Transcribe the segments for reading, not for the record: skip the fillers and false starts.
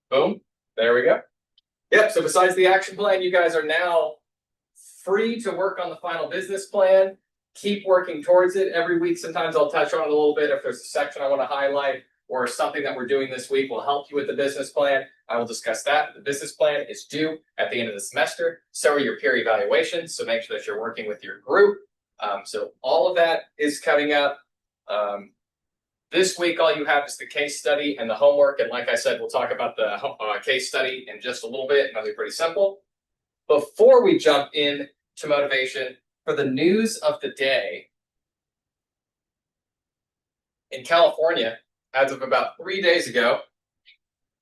Boom. There we go. Yep. So besides the action plan, you guys are now free to work on the final business plan. Keep working towards it every week. Sometimes I'll touch on it a little bit if there's a section I want to highlight or something that we're doing this week will help you with the business plan. I will discuss that. The business plan is due at the end of the semester. So are your peer evaluations. So make sure that you're working with your group. So all of that is coming up. This week, all you have is the case study and the homework. And like I said, we'll talk about the case study in just a little bit. And that'll be pretty simple. Before we jump in to motivation, for the news of the day, in California, as of about 3 days ago,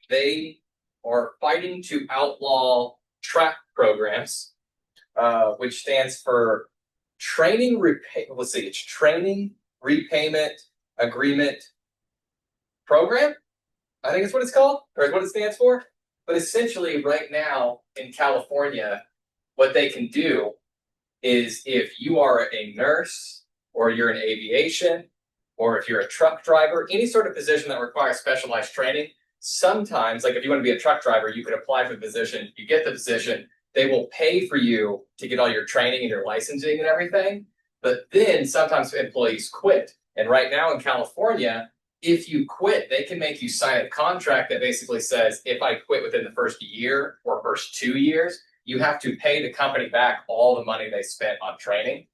they are fighting to outlaw TRAP programs, which stands for Training Repayment Agreement Program. I think it's what it's called, or is what it stands for. But essentially, right now in California, what they can do is if you are a nurse or you're in aviation or if you're a truck driver, any sort of position that requires specialized training, sometimes, like if you want to be a truck driver, you could apply for the position, you get the position, they will pay for you to get all your training and your licensing and everything. But then sometimes employees quit. And right now in California, if you quit, they can make you sign a contract that basically says, if I quit within the first year or first 2 years, you have to pay the company back all the money they spent on training.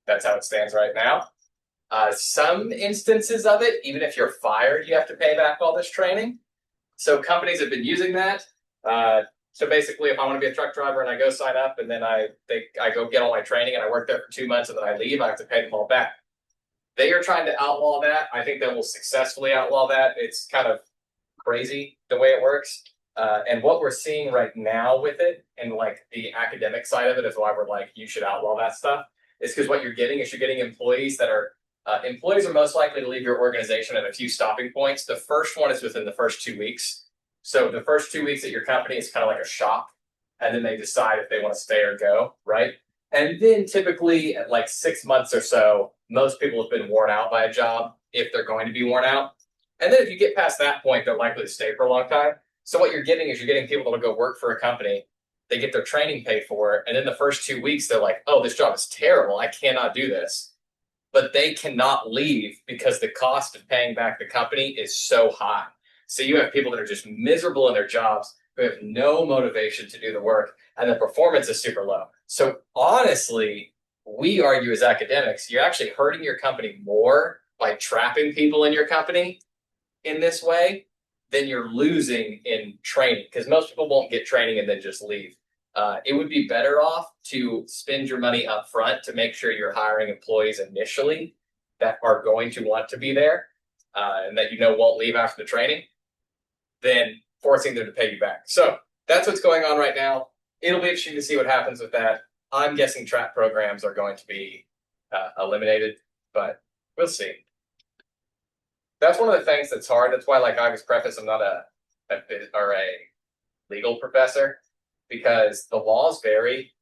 That's how it stands right now. Some instances of it, even if you're fired, you have to pay back all this training. So companies have been using that. So basically, if I want to be a truck driver and I go sign up and then I go get all my training and I work there for 2 months and then I leave, I have to pay them all back. They are trying to outlaw that. I think they will successfully outlaw that. It's kind of crazy the way it works. And what we're seeing right now with it and like the academic side of it is why we're like, you should outlaw that stuff. Is because what you're getting is you're getting employees that are, employees are most likely to leave your organization at a few stopping points. The first one is within the first 2 weeks. So the first 2 weeks at your company is kind of like a shock. And then they decide if they want to stay or go, right? And then typically at like 6 months or so, most people have been worn out by a job if they're going to be worn out. And then if you get past that point, they're likely to stay for a long time. So what you're getting is you're getting people that'll go work for a company. They get their training paid for. And in the first 2 weeks, they're like, oh, this job is terrible. I cannot do this. But they cannot leave because the cost of paying back the company is so high. So you have people that are just miserable in their jobs who have no motivation to do the work, and the performance is super low. So honestly, we argue as academics, you're actually hurting your company more by trapping people in your company in this way than you're losing in training, because most people won't get training and then just leave. It would be better off to spend your money up front to make sure you're hiring employees initially that are going to want to be there and that you know won't leave after the training than forcing them to pay you back. So that's what's going on right now. It'll be interesting to see what happens with that. I'm guessing trap programs are going to be eliminated, but we'll see. That's one of the things that's hard. That's why, like I was preface, I'm not a legal professor, because the laws vary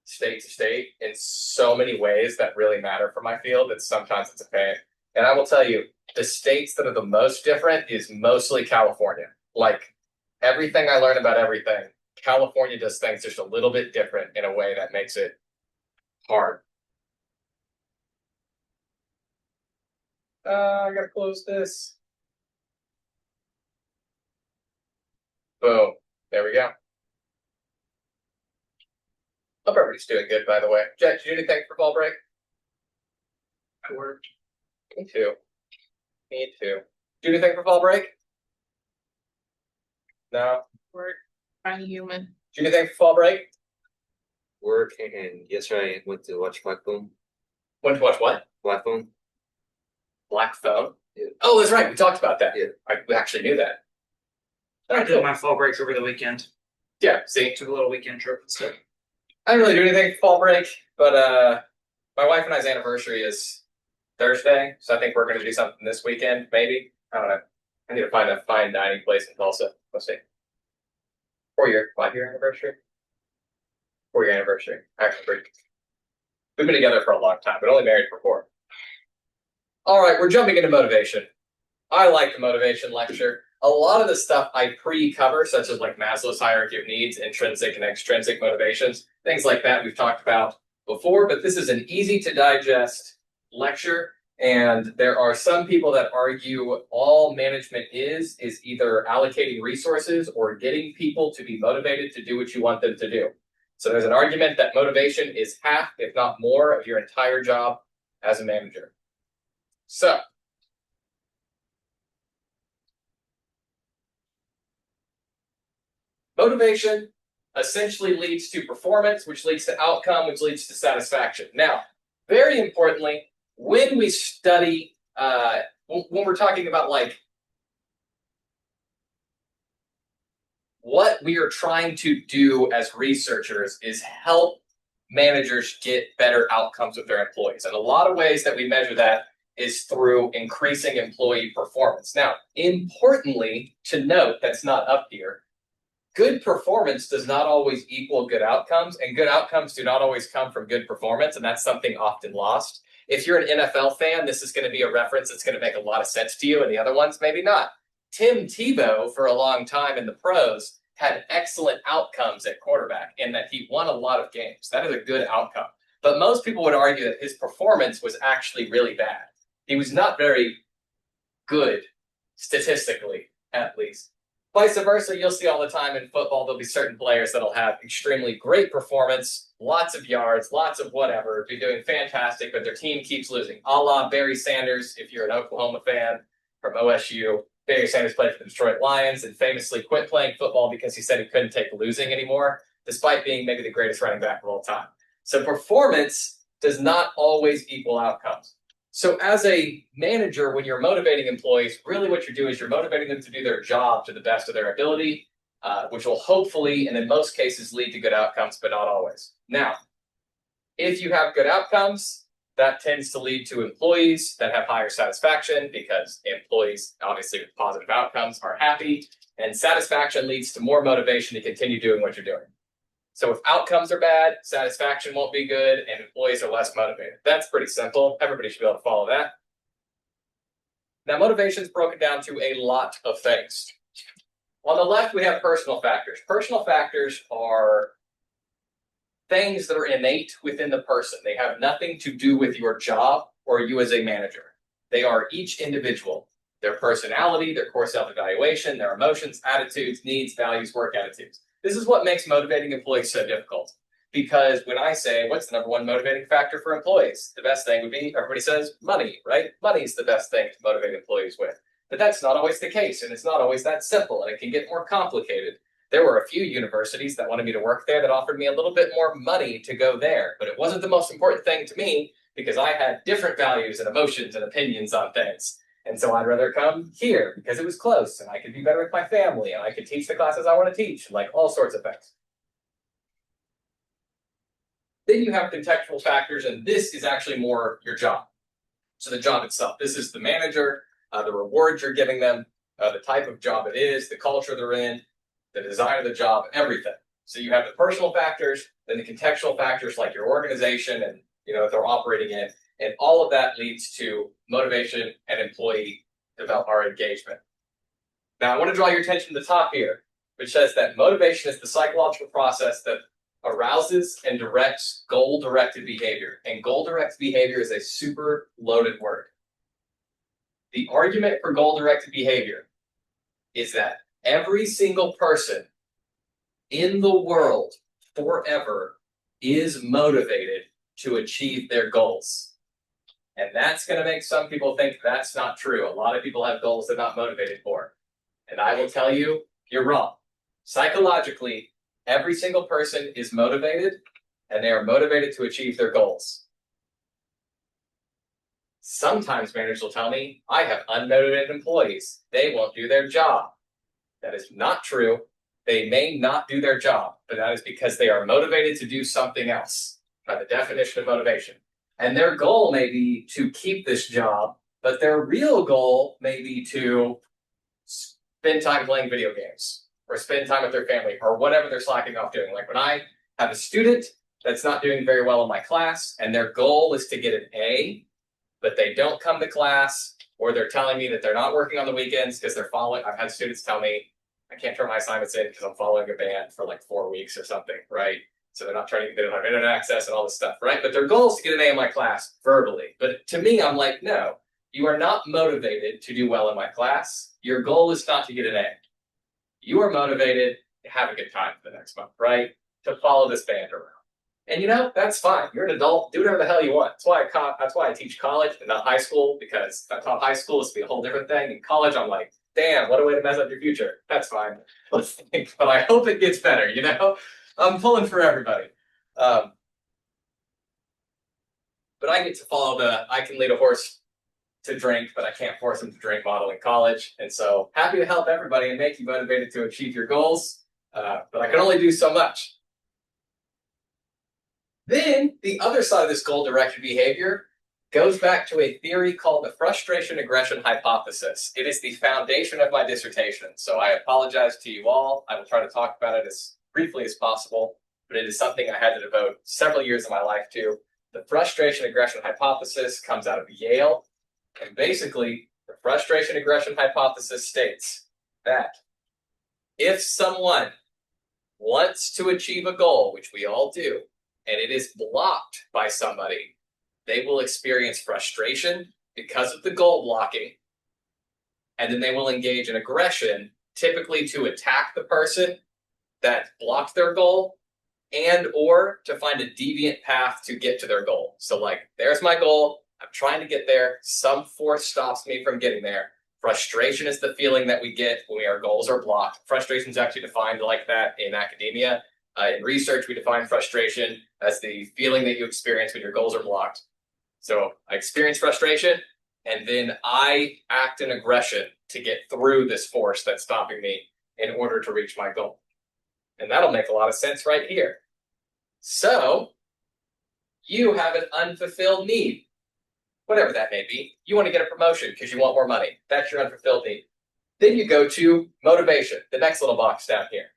state to state in so many ways that really matter for my field that sometimes it's a pain. And I will tell you, the states that are the most different is mostly California. Like everything I learn about everything, California does things just a little bit different in a way that makes it hard. I gotta close this. Boom. There we go. Hope everybody's doing good, by the way. Jack, did you do anything for fall break? I worked. Me too. Me too. Do anything for fall break? No. Work. I'm human. Do anything for fall break? Work, and yesterday I went to watch Black Phone. Went to watch what? Black Phone. Black Phone? Yeah. Oh, that's right. We talked about that. Yeah. We actually knew that. I did my fall break over the weekend. Yeah, see? Took a little weekend trip instead. I didn't really do anything for fall break, but my wife and I's anniversary is Thursday, so I think we're going to do something this weekend, maybe. I don't know. I need to find a fine dining place in Tulsa. Let's see. 5-year anniversary? 4-year anniversary. Actually, we've been together for a long time, but only married for 4. All right, we're jumping into motivation. I like the motivation lecture. a lot of the stuff I pre-cover, such as like Maslow's hierarchy of needs, intrinsic and extrinsic motivations, things like that we've talked about before, but this is an easy to digest lecture. And there are some people that argue all management is either allocating resources or getting people to be motivated to do what you want them to do. So there's an argument that motivation is half, if not more, of your entire job as a manager. So motivation essentially leads to performance, which leads to outcome, which leads to satisfaction. Now, very importantly, when we study, when we're talking about like what we are trying to do as researchers is help managers get better outcomes with their employees. And a lot of ways that we measure that is through increasing employee performance. Now, importantly to note, that's not up here, good performance does not always equal good outcomes, and good outcomes do not always come from good performance, and that's something often lost. If you're an NFL fan, this is going to be a reference that's going to make a lot of sense to you, and the other ones maybe not. Tim Tebow, for a long time in the pros, had excellent outcomes at quarterback in that he won a lot of games. That is a good outcome. But most people would argue that his performance was actually really bad. He was not very good, statistically, at least. Vice versa, you'll see all the time in football, there'll be certain players that'll have extremely great performance, lots of yards, lots of whatever, be doing fantastic, but their team keeps losing. A la Barry Sanders, if you're an Oklahoma fan from OSU. Barry Sanders played for the Detroit Lions and famously quit playing football because he said he couldn't take losing anymore, despite being maybe the greatest running back of all time. So performance does not always equal outcomes. So as a manager, when you're motivating employees, really what you're doing is you're motivating them to do their job to the best of their ability, which will hopefully, and in most cases, lead to good outcomes, but not always. Now, if you have good outcomes, that tends to lead to employees that have higher satisfaction because employees, obviously with positive outcomes, are happy, and satisfaction leads to more motivation to continue doing what you're doing. So if outcomes are bad, satisfaction won't be good, and employees are less motivated. That's pretty simple. Everybody should be able to follow that. Now, motivation is broken down to a lot of things. On the left, we have personal factors. Personal factors are things that are innate within the person. They have nothing to do with your job or you as a manager. They are each individual. Their personality, their core self-evaluation, their emotions, attitudes, needs, values, work attitudes. This is what makes motivating employees so difficult. Because when I say, what's the number one motivating factor for employees? The best thing would be, everybody says, money, right? Money is the best thing to motivate employees with. But that's not always the case, and it's not always that simple, and it can get more complicated. There were a few universities that wanted me to work there that offered me a little bit more money to go there, but it wasn't the most important thing to me because I had different values and emotions and opinions on things. And so I'd rather come here because it was close and I could be better with my family and I could teach the classes I want to teach, like all sorts of things. Then you have contextual factors, and this is actually more your job. So the job itself, this is the manager, the rewards you're giving them, the type of job it is, the culture they're in, the design of the job, everything. So you have the personal factors, then the contextual factors like your organization and if they're operating in, and all of that leads to motivation and employee development or engagement. Now I want to draw your attention to the top here, which says that motivation is the psychological process that arouses and directs goal-directed behavior. And goal-directed behavior is a super loaded word. The argument for goal-directed behavior is that every single person in the world forever is motivated to achieve their goals. And that's going to make some people think that's not true. A lot of people have goals they're not motivated for. And I will tell you, you're wrong. Psychologically, every single person is motivated, and they are motivated to achieve their goals. Sometimes managers will tell me, I have unmotivated employees. They won't do their job. That is not true. They may not do their job, but that is because they are motivated to do something else by the definition of motivation. And their goal may be to keep this job, but their real goal may be to spend time playing video games or spend time with their family or whatever they're slacking off doing. Like when I have a student that's not doing very well in my class and their goal is to get an A, but they don't come to class or they're telling me that they're not working on the weekends because they're following. I've had students tell me I can't turn my assignments in because I'm following a band for like 4 weeks or something, right? So they're not they don't have internet access and all this stuff, right? But their goal is to get an A in my class verbally. But to me, I'm like, no, you are not motivated to do well in my class. Your goal is not to get an A. You are motivated to have a good time for the next month, right? To follow this band around. And you know, that's fine. You're an adult. Do whatever the hell you want. That's why I teach college and not high school, because if I taught high school, it's be a whole different thing. In college, I'm like, damn, what a way to mess up your future. That's fine. But I hope it gets better, you know? I'm pulling for everybody. But I get to follow I can lead a horse to drink, but I can't force them to drink model in college. And so happy to help everybody and make you motivated to achieve your goals. But I can only do so much. Then the other side of this goal-directed behavior goes back to a theory called the frustration aggression hypothesis. It is the foundation of my dissertation. So I apologize to you all. I will try to talk about it as briefly as possible, but it is something I had to devote several years of my life to. The frustration aggression hypothesis comes out of Yale. And basically, the frustration aggression hypothesis states that if someone wants to achieve a goal, which we all do, and it is blocked by somebody, they will experience frustration because of the goal blocking, and then they will engage in aggression, typically to attack the person that blocked their goal, and or to find a deviant path to get to their goal. So like, there's my goal, I'm trying to get there, some force stops me from getting there. Frustration is the feeling that we get when our goals are blocked. Frustration is actually defined like that in academia. In research, we define frustration as the feeling that you experience when your goals are blocked. So I experience frustration, and then I act in aggression to get through this force that's stopping me in order to reach my goal. And that'll make a lot of sense right here. So you have an unfulfilled need, whatever that may be. You want to get a promotion because you want more money. That's your unfulfilled need. Then you go to motivation, the next little box down here.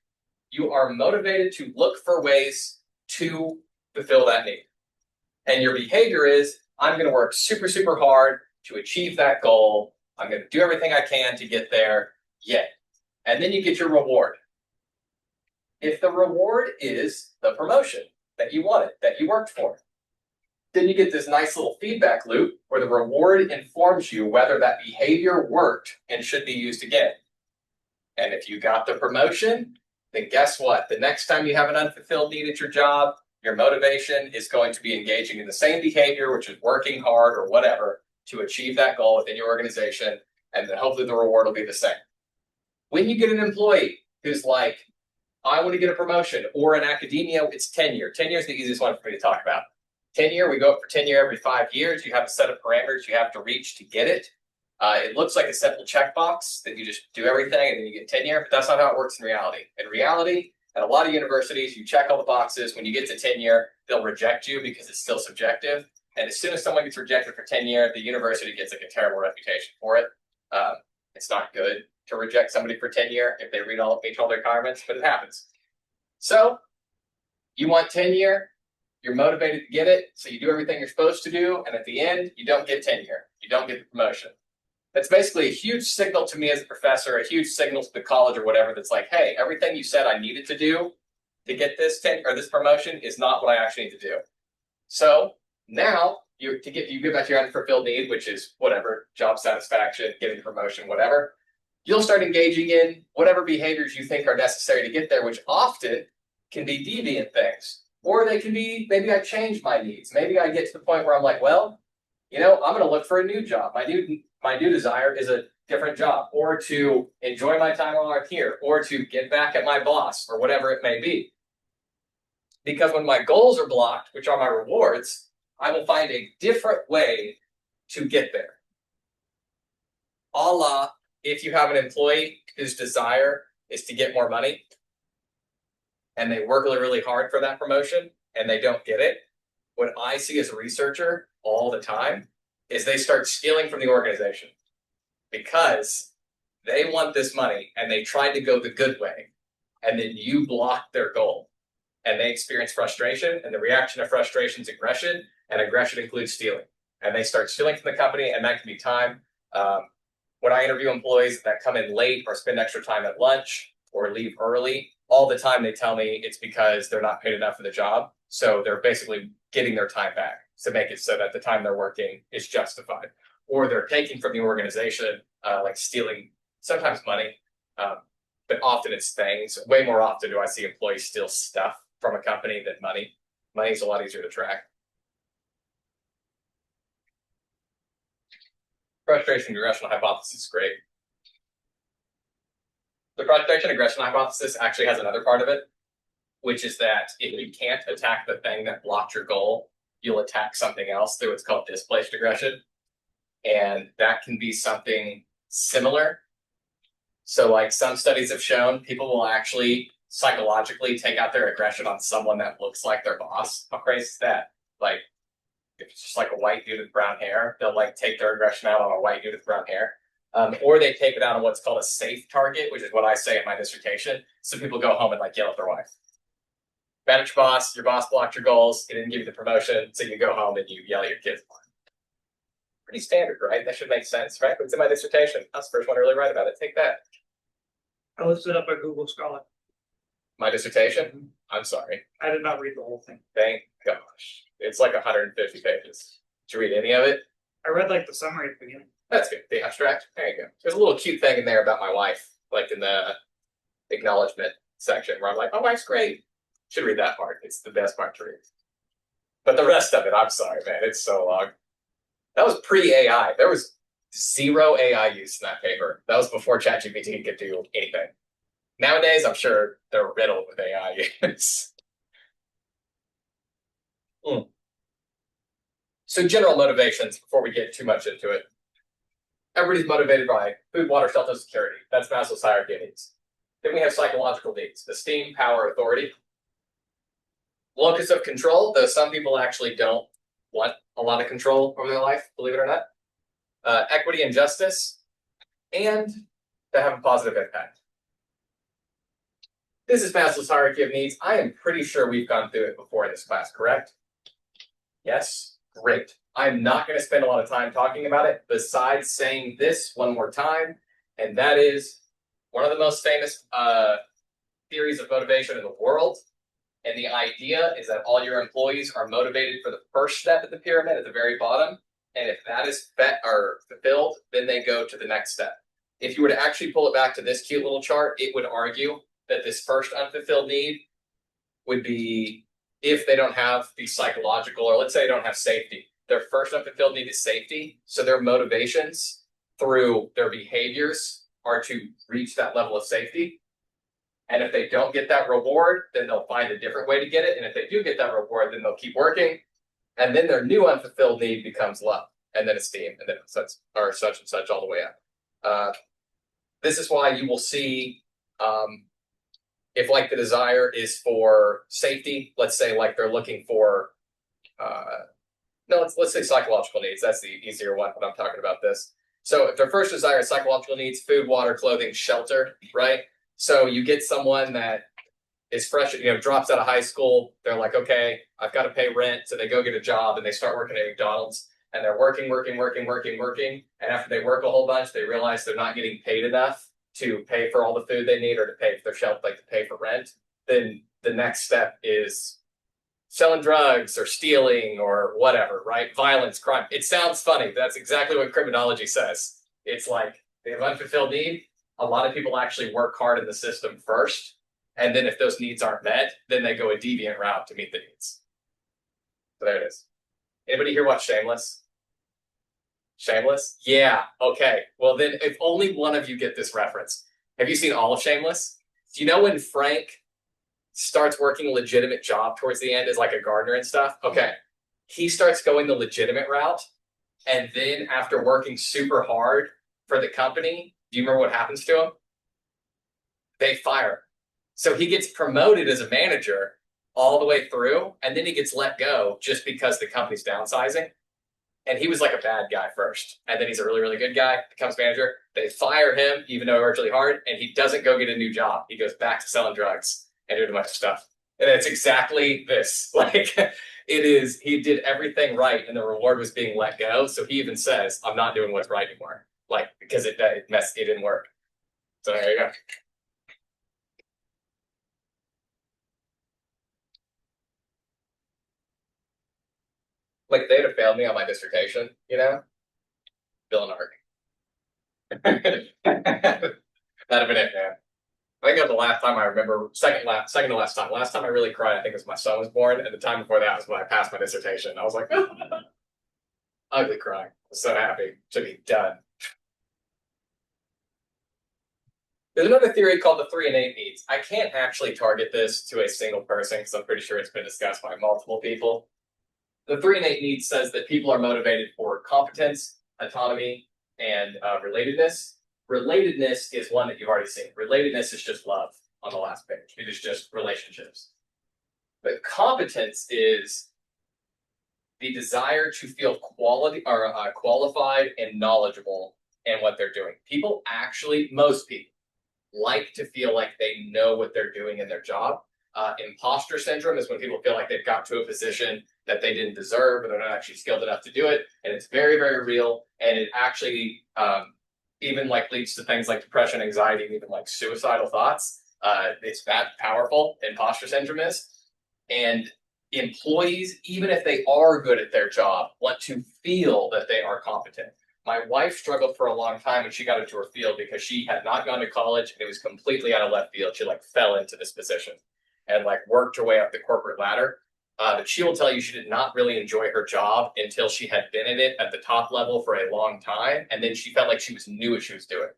You are motivated to look for ways to fulfill that need. And your behavior is, I'm going to work super, super hard to achieve that goal. I'm going to do everything I can to get there. Yay. And then you get your reward. If the reward is the promotion that you wanted, that you worked for, then you get this nice little feedback loop where the reward informs you whether that behavior worked and should be used again. And if you got the promotion, then guess what? The next time you have an unfulfilled need at your job, your motivation is going to be engaging in the same behavior, which is working hard or whatever to achieve that goal within your organization. And then hopefully the reward will be the same. When you get an employee who's like, I want to get a promotion, or in academia, it's tenure. Tenure is the easiest one for me to talk about. Tenure, we go up for tenure every 5 years. You have a set of parameters you have to reach to get it. It looks like a simple checkbox that you just do everything and then you get tenure, but that's not how it works in reality. In reality, at a lot of universities, you check all the boxes. When you get to tenure, they'll reject you because it's still subjective. And as soon as someone gets rejected for tenure, the university gets like a terrible reputation for it. It's not good to reject somebody for tenure if they meet all their requirements, but it happens. So you want tenure, you're motivated to get it, so you do everything you're supposed to do, and at the end, you don't get tenure. You don't get the promotion. That's basically a huge signal to me as a professor, a huge signal to the college or whatever that's like, hey, everything you said I needed to do to get this this promotion is not what I actually need to do. So now you get back to your unfulfilled need, which is whatever, job satisfaction, getting a promotion, whatever. You'll start engaging in whatever behaviors you think are necessary to get there, which often can be deviant things. Or they can be, maybe I change my needs. Maybe I get to the point where I'm like, well, you know, I'm going to look for a new job. My new desire is a different job, or to enjoy my time while I'm here, or to get back at my boss, or whatever it may be. Because when my goals are blocked, which are my rewards, I will find a different way to get there. A la, if you have an employee whose desire is to get more money, and they work really, really hard for that promotion, and they don't get it, what I see as a researcher all the time is they start stealing from the organization because they want this money and they tried to go the good way, and then you block their goal and they experience frustration, and the reaction of frustration is aggression, and aggression includes stealing, and they start stealing from the company, and that can be time, When I interview employees that come in late or spend extra time at lunch or leave early, all the time they tell me it's because they're not paid enough for the job. So they're basically getting their time back to make it so that the time they're working is justified. Or they're taking from the organization, like stealing sometimes money, but often it's things. Way more often do I see employees steal stuff from a company than money. Money is a lot easier to track. Frustration regression hypothesis is great. The frustration regression hypothesis actually has another part of it, which is that if you can't attack the thing that blocked your goal, you'll attack something else through what's called displaced aggression. And that can be something similar. So like some studies have shown, people will actually psychologically take out their aggression on someone that looks like their boss. How crazy is that? Like, if it's just like a white dude with brown hair, they'll like take their aggression out on a white dude with brown hair. Or they take it out on what's called a safe target, which is what I say in my dissertation. So people go home and like yell at their wife. Bad at your boss blocked your goals, he didn't give you the promotion, so you go home and you yell at your kids. Pretty standard, right? That should make sense, right? It's in my dissertation. I was the first one to really write about it. Take that. I looked it up at Google Scholar. My dissertation? I'm sorry. I did not read the whole thing. Thank gosh. It's like 150 pages. Did you read any of it? I read like the summary at the beginning. That's good. The abstract. There you go. There's a little cute thing in there about my wife, like in the acknowledgement section, where I'm like, my wife's great. Should read that part. It's the best part to read. But the rest of it, I'm sorry, man. It's so long. That was pre-AI. There was zero AI use in that paper. That was before ChatGPT could do anything. Nowadays, I'm sure they're riddled with AI use. So general motivations, before we get too much into it. Everybody's motivated by food, water, shelter, security. That's Maslow's hierarchy of needs. Then we have psychological needs: esteem, power, authority. Locus of control, though some people actually don't want a lot of control over their life, believe it or not. Equity and justice, and to have a positive impact. This is Maslow's hierarchy of needs. I am pretty sure we've gone through it before in this class, correct? Yes? Great. I'm not going to spend a lot of time talking about it, besides saying this one more time, and that is one of the most famous theories of motivation in the world. And the idea is that all your employees are motivated for the first step of the pyramid at the very bottom. And if that is fulfilled, then they go to the next step. If you were to actually pull it back to this cute little chart, it would argue that this first unfulfilled need would be if they don't have the psychological, or let's say they don't have safety. Their first unfulfilled need is safety. So their motivations through their behaviors are to reach that level of safety. And if they don't get that reward, then they'll find a different way to get it. And if they do get that reward, then they'll keep working. And then their new unfulfilled need becomes love, and then esteem, and then such and such all the way up. This is why you will see, if like the desire is for safety, let's say like they're looking for, let's say psychological needs. That's the easier one when I'm talking about this. So if their first desire is psychological needs, food, water, clothing, shelter, right? So you get someone that is fresh, drops out of high school. They're like, okay, I've got to pay rent. So they go get a job and they start working at McDonald's, and they're working. And after they work a whole bunch, they realize they're not getting paid enough to pay for all the food they need or to pay for their shelter, like to pay for rent. Then the next step is selling drugs or stealing or whatever, right? Violence, crime. It sounds funny, but that's exactly what criminology says. It's like they have unfulfilled need. A lot of people actually work hard in the system first. And then if those needs aren't met, then they go a deviant route to meet the needs. So there it is. Anybody here watch Shameless? Shameless? Yeah. Okay. Well, then if only one of you get this reference. Have you seen all of Shameless? Do you know when Frank starts working a legitimate job towards the end as like a gardener and stuff? Okay. He starts going the legitimate route. And then after working super hard for the company, do you remember what happens to him? They fire him. So he gets promoted as a manager all the way through, and then he gets let go just because the company's downsizing. And he was like a bad guy first, and then he's a really, really good guy, becomes manager. They fire him, even though he worked really hard, and he doesn't go get a new job. He goes back to selling drugs and doing a bunch of stuff. And it's exactly this. Like, he did everything right, and the reward was being let go. So he even says, I'm not doing what's right anymore. like because it didn't work. So there you go. Like they'd have failed me on my dissertation, Bill and Ark. That'd have been it, man. I think that was the last time I remember, second to last time. Last time I really cried, I think, was my son was born, and the time before that was when I passed my dissertation. I was like, ugly crying. I was so happy to be done. There's another theory called the 3 innate needs. I can't actually target this to a single person because I'm pretty sure it's been discussed by multiple people. The 3 innate needs says that people are motivated for competence, autonomy, and relatedness. Relatedness is one that you've already seen. Relatedness is just love on the last page. It is just relationships. But competence is the desire to feel qualified and knowledgeable in what they're doing. People actually, most people, like to feel like they know what they're doing in their job. Imposter syndrome is when people feel like they've got to a position that they didn't deserve, or they're not actually skilled enough to do it, and it's very, very real. And it actually even like leads to things like depression, anxiety, and even like suicidal thoughts. It's that powerful. Imposter syndrome is, and employees, even if they are good at their job, want to feel that they are competent. My wife struggled for a long time when she got into her field because she had not gone to college and it was completely out of left field. She like fell into this position and like worked her way up the corporate ladder. But she will tell you she did not really enjoy her job until she had been in it at the top level for a long time. And then she felt like she knew what she was doing.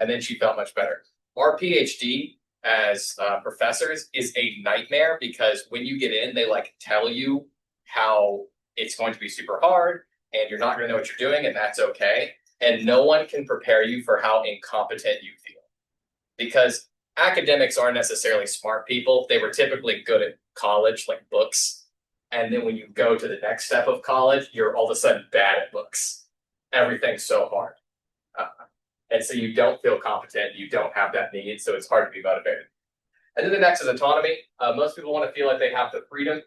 And then she felt much better. Our PhD as professors is a nightmare because when you get in, they like tell you how it's going to be super hard and you're not going to know what you're doing, and that's okay. And no one can prepare you for how incompetent you feel. Because academics aren't necessarily smart people. They were typically good at college, like books. And then when you go to the next step of college, you're all of a sudden bad at books. Everything's so hard. And so you don't feel competent. You don't have that need. So it's hard to be motivated. And then the next is autonomy. Most people want to feel like they have the freedom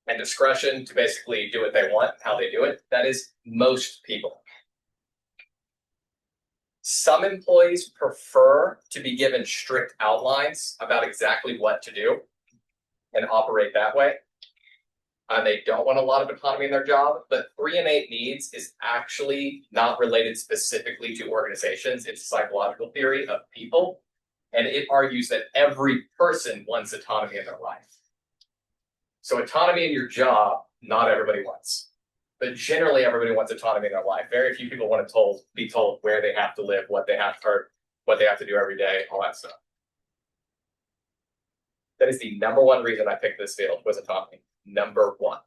and discretion to basically do what they want, how they do it. That is most people. Some employees prefer to be given strict outlines about exactly what to do and operate that way. They don't want a lot of autonomy in their job, but 3 innate needs is actually not related specifically to organizations. It's a psychological theory of people, and it argues that every person wants autonomy in their life. So autonomy in your job, not everybody wants. But generally, everybody wants autonomy in their life. Very few people want to be told where they have to live, what they have to do every day, all that stuff. That is the number one reason I picked this field, was autonomy. Number one.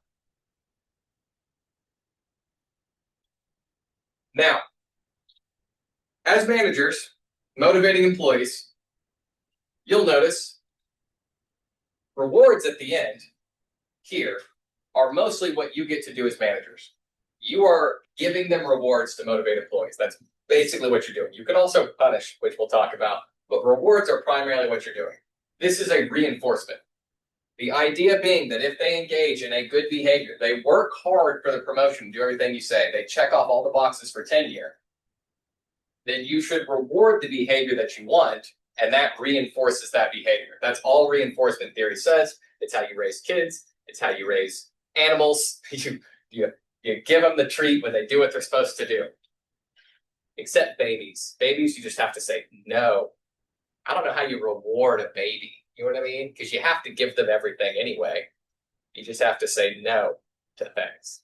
Now, as managers, motivating employees, you'll notice rewards at the end here are mostly what you get to do as managers. You are giving them rewards to motivate employees. That's basically what you're doing. You can also punish, which we'll talk about, but rewards are primarily what you're doing. This is a reinforcement. The idea being that if they engage in a good behavior, they work hard for the promotion, do everything you say, they check off all the boxes for tenure, then you should reward the behavior that you want, and that reinforces that behavior. That's all reinforcement theory says. It's how you raise kids. It's how you raise animals. You give them the treat when they do what they're supposed to do. Except babies. Babies, you just have to say no. I don't know how you reward a baby. You know what I mean? Because you have to give them everything anyway. You just have to say no to things.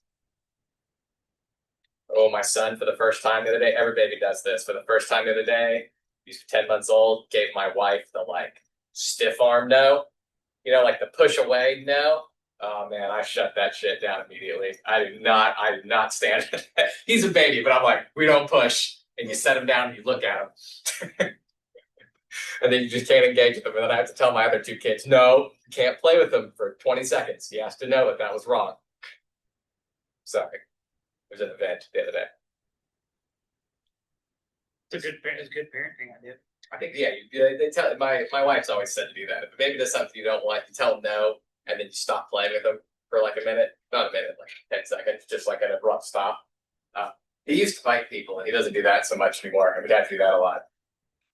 Oh, my son, for the first time the other day, every baby does this. For the first time the other day, he's 10 months old, gave my wife the stiff arm no. Like the push away no. Oh man, I shut that shit down immediately. I did not stand it. He's a baby, but I'm like, we don't push. And you set him down and you look at him. And then you just can't engage with them. And then I have to tell my other two kids, no, you can't play with them for 20 seconds. He has to know that that was wrong. Sorry. It was an event the other day. It's a good parenting idea. I think, yeah, they tell my wife's always said to do that. If a baby does something you don't like, you tell them no, and then you stop playing with them for like a minute. Not a minute, like 10 seconds, just like an abrupt stop. He used to bite people, and he doesn't do that so much anymore. And we had to do that a lot.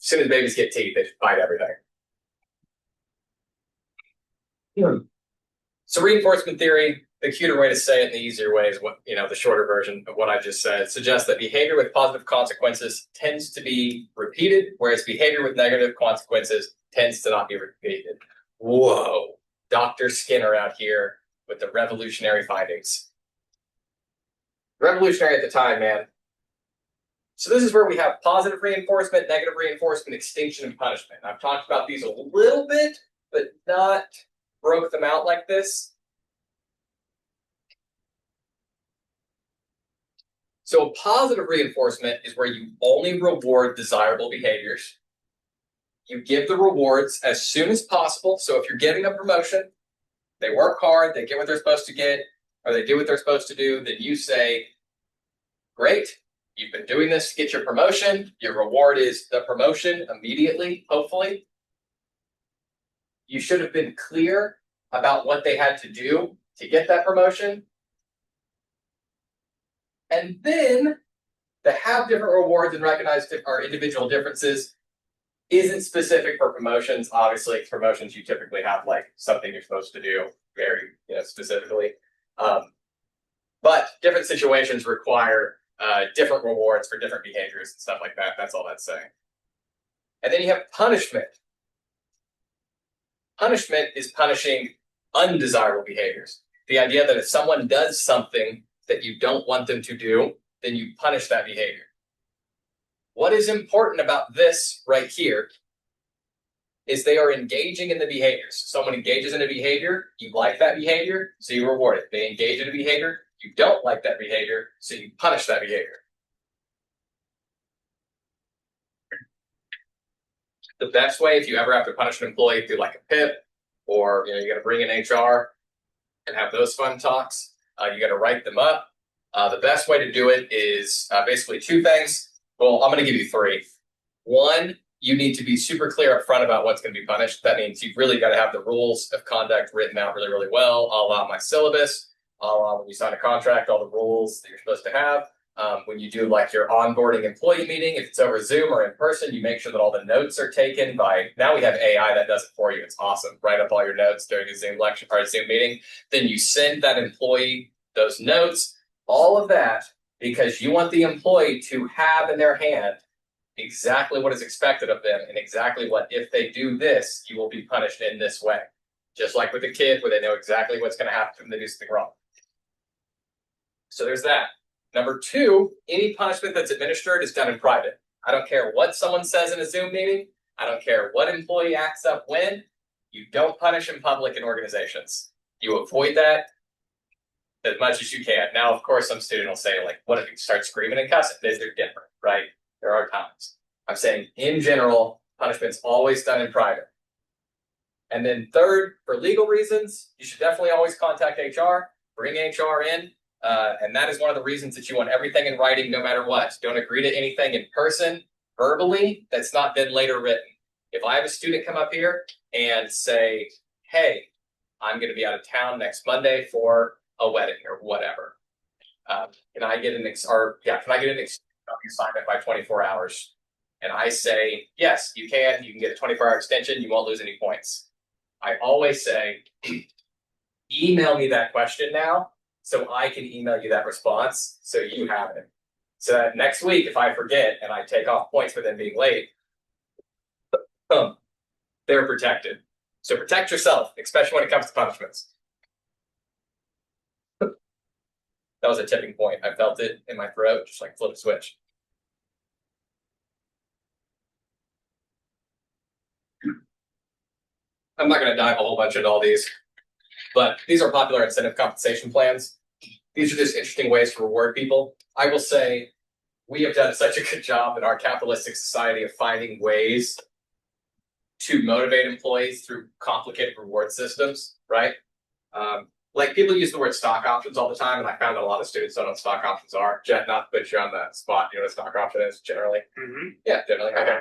As soon as babies get teeth, they just bite everything. So reinforcement theory, the cuter way to say it and the easier way is what, the shorter version of what I just said, suggests that behavior with positive consequences tends to be repeated, whereas behavior with negative consequences tends to not be repeated. Whoa. Dr. Skinner out here with the revolutionary findings. Revolutionary at the time, man. So this is where we have positive reinforcement, negative reinforcement, extinction, and punishment. I've talked about these a little bit, but not broke them out like this. So positive reinforcement is where you only reward desirable behaviors. You give the rewards as soon as possible. So if you're getting a promotion, they work hard, they get what they're supposed to get, or they do what they're supposed to do, then you say, great, you've been doing this to get your promotion. Your reward is the promotion immediately, hopefully. You should have been clear about what they had to do to get that promotion. And then to have different rewards and recognize our individual differences isn't specific for promotions. Obviously, promotions you typically have like something you're supposed to do very specifically. But different situations require different rewards for different behaviors and stuff like that. That's all that's saying. And then you have punishment. Punishment is punishing undesirable behaviors. The idea that if someone does something that you don't want them to do, then you punish that behavior. What is important about this right here is they are engaging in the behaviors. Someone engages in a behavior, you like that behavior, so you reward it. They engage in a behavior, you don't like that behavior, so you punish that behavior. The best way, if you ever have to punish an employee through like a PIP, or you got to bring in HR and have those fun talks, you got to write them up. The best way to do it is basically two things. Well, I'm going to give you three. One, you need to be super clear up front about what's going to be punished. That means you've really got to have the rules of conduct written out really, really well. I'll allow my syllabus. I'll allow when you sign a contract, all the rules that you're supposed to have. When you do like your onboarding employee meeting, if it's over Zoom or in person, you make sure that all the notes are taken by, now we have AI that does it for you. It's awesome. Write up all your notes during a Zoom lecture or a Zoom meeting. Then you send that employee those notes, all of that, because you want the employee to have in their hand exactly what is expected of them and exactly what, if they do this, you will be punished in this way. Just like with the kid, where they know exactly what's going to happen when they do something wrong. So there's that. Number two, any punishment that's administered is done in private. I don't care what someone says in a Zoom meeting. I don't care what employee acts up when. You don't punish in public in organizations. You avoid that as much as you can. Now, of course, some student will say, like, what if you start screaming and cussing? They're different, right? There are times. I'm saying, in general, punishment's always done in private. And then third, for legal reasons, you should definitely always contact HR, bring HR in. And that is one of the reasons that you want everything in writing no matter what. Don't agree to anything in person, verbally, that's not been later written. If I have a student come up here and say, hey, I'm going to be out of town next Monday for a wedding or whatever. Can I get an assignment by 24 hours? And I say, yes, you can. You can get a 24-hour extension. You won't lose any points. I always say, email me that question now so I can email you that response so you have it. So that next week, if I forget and I take off points for them being late, they're protected. So protect yourself, especially when it comes to punishments. That was a tipping point. I felt it in my throat, just like flip a switch. I'm not going to dive a whole bunch into all these, but these are popular incentive compensation plans. These are just interesting ways to reward people. I will say we have done such a good job in our capitalistic society of finding ways to motivate employees through complicated reward systems, right? Like people use the word stock options all the time, and I found that a lot of students don't know what stock options are. Jet, not to put you on the spot, you know what a stock option is generally? Mm-hmm. Yeah, generally. Okay,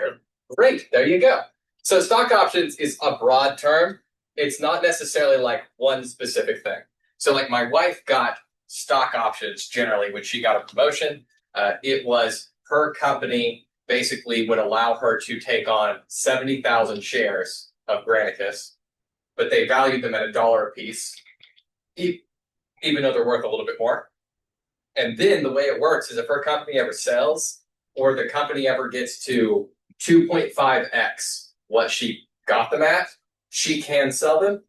great, there you go. So stock options is a broad term. It's not necessarily like one specific thing. So like my wife got stock options generally when she got a promotion. It was her company basically would allow her to take on 70,000 shares of Granicus, but they valued them at $1 a piece, even though they're worth a little bit more. And then the way it works is if her company ever sells or the company ever gets to 2.5x what she got them at, she can sell them.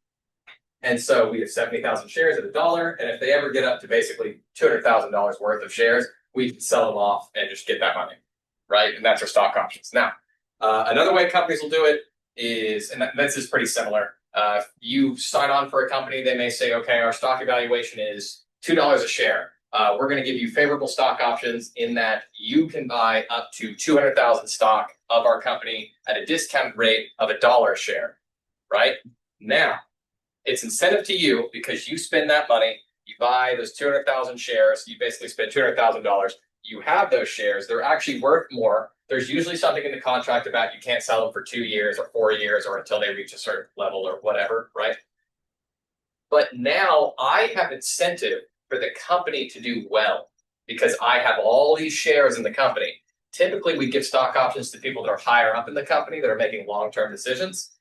And so we have 70,000 shares at $1. And if they ever get up to basically $200,000 worth of shares, we can sell them off and just get that money, right? And that's our stock options. Now, another way companies will do it is, and this is pretty similar. If you sign on for a company, they may say, okay, our stock evaluation is $2 a share. We're going to give you favorable stock options in that you can buy up to 200,000 stock of our company at a discount rate of $1 a share, right? Now, it's incentive to you because you spend that money, you buy those 200,000 shares, you basically spend $200,000. You have those shares, they're actually worth more. There's usually something in the contract about you can't sell them for 2 years or 4 years or until they reach a certain level or whatever, right? But now I have incentive for the company to do well because I have all these shares in the company. Typically, we give stock options to people that are higher up in the company that are making long-term decisions.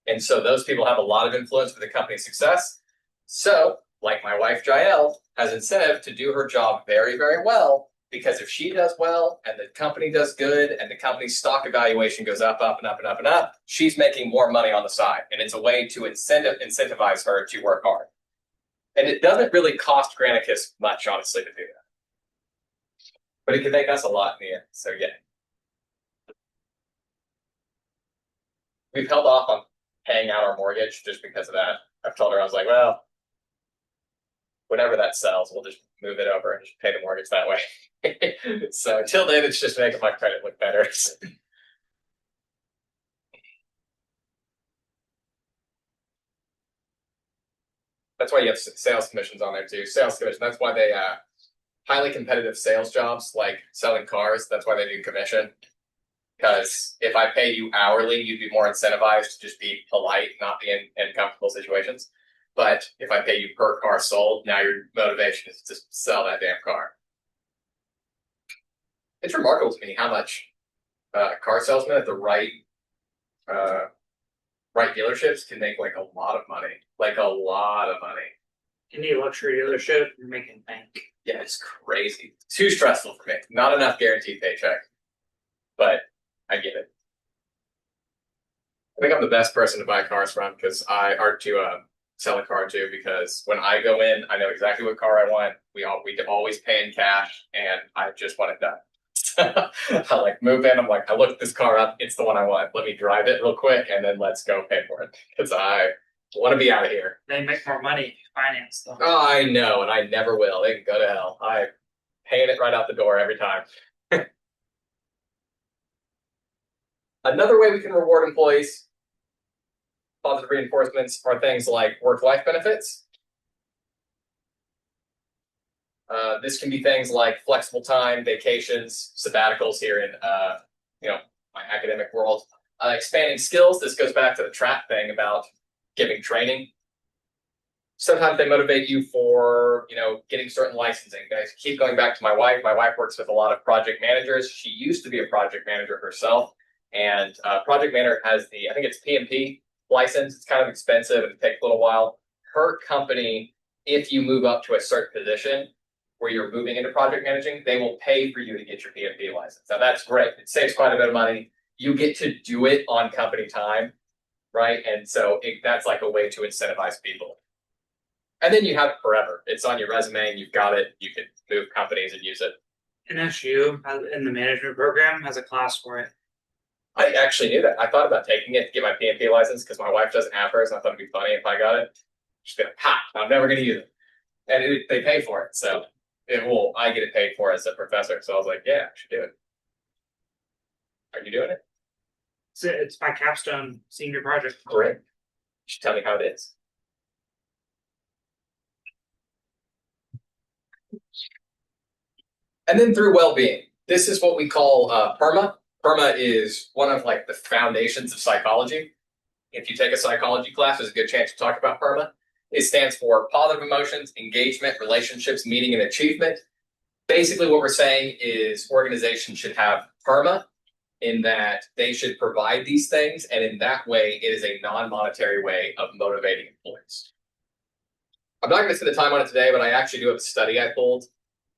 And so those people have a lot of influence for the company's success. So, like my wife, Jael, has incentive to do her job very, very well, because if she does well and the company does good and the company's stock evaluation goes up, up, and up, and up, and up, she's making more money on the side. And it's a way to incentivize her to work hard. And it doesn't really cost Granicus much, honestly, to do that. But it can make us a lot in the end. So, yeah. We've held off on paying out our mortgage just because of that. I've told her, I was like, well, whenever that sells, we'll just move it over and just pay the mortgage that way. So until then, it's just making my credit look better. That's why you have sales commissions on there too. Sales commission. That's why they highly competitive sales jobs like selling cars. That's why they do commission. Because if I pay you hourly, you'd be more incentivized to just be polite, not be in uncomfortable situations. But if I pay you per car sold, now your motivation is to sell that damn car. It's remarkable to me how much car salesmen at the right dealerships can make like a lot of money. Like a lot of money. Any luxury dealership, you're making bank. Yeah, it's crazy. Too stressful for me. Not enough guaranteed paycheck. But I get it. I think I'm the best person to buy cars from because to sell a car to, because when I go in, I know exactly what car I want. We always pay in cash, and I just want it done. I like move in. I'm like, I looked this car up. It's the one I want. Let me drive it real quick, and then let's go pay for it because I want to be out of here. They make more money finance though. Oh, I know, and I never will. They can go to hell. I paying it right out the door every time. Another way we can reward employees, positive reinforcements, are things like work-life benefits. This can be things like flexible time, vacations, sabbaticals here in my academic world. Expanding skills. This goes back to the trap thing about giving training. Sometimes they motivate you for getting certain licensing. Guys, keep going back to my wife. My wife works with a lot of project managers. She used to be a project manager herself. And project manager has I think it's PMP license. It's kind of expensive and it takes a little while. Her company, if you move up to a certain position where you're moving into project managing, they will pay for you to get your PMP license. Now that's great. It saves quite a bit of money. You get to do it on company time, right? And so that's like a way to incentivize people. And then you have it forever. It's on your resume and you've got it. You can move companies and use it. NSU, in the management program, has a class for it. I actually knew that. I thought about taking it to get my PMP license because my wife doesn't have hers, and I thought it'd be funny if I got it. Just be like, ha! I'm never going to use it, and they pay for it, so I get it paid for as a professor. So I was like, yeah, I should do it. Are you doing it? It's my capstone senior project. Great. You should tell me how it is. And then through well-being, this is what we call PERMA. PERMA is one of like the foundations of psychology. If you take a psychology class, there's a good chance to talk about PERMA. It stands for positive emotions, engagement, relationships, meaning, and achievement. basically what we're saying is organizations should have PERMA in that they should provide these things, and in that way, it is a non-monetary way of motivating employees. I'm not going to spend the time on it today, but I actually do have a study I pulled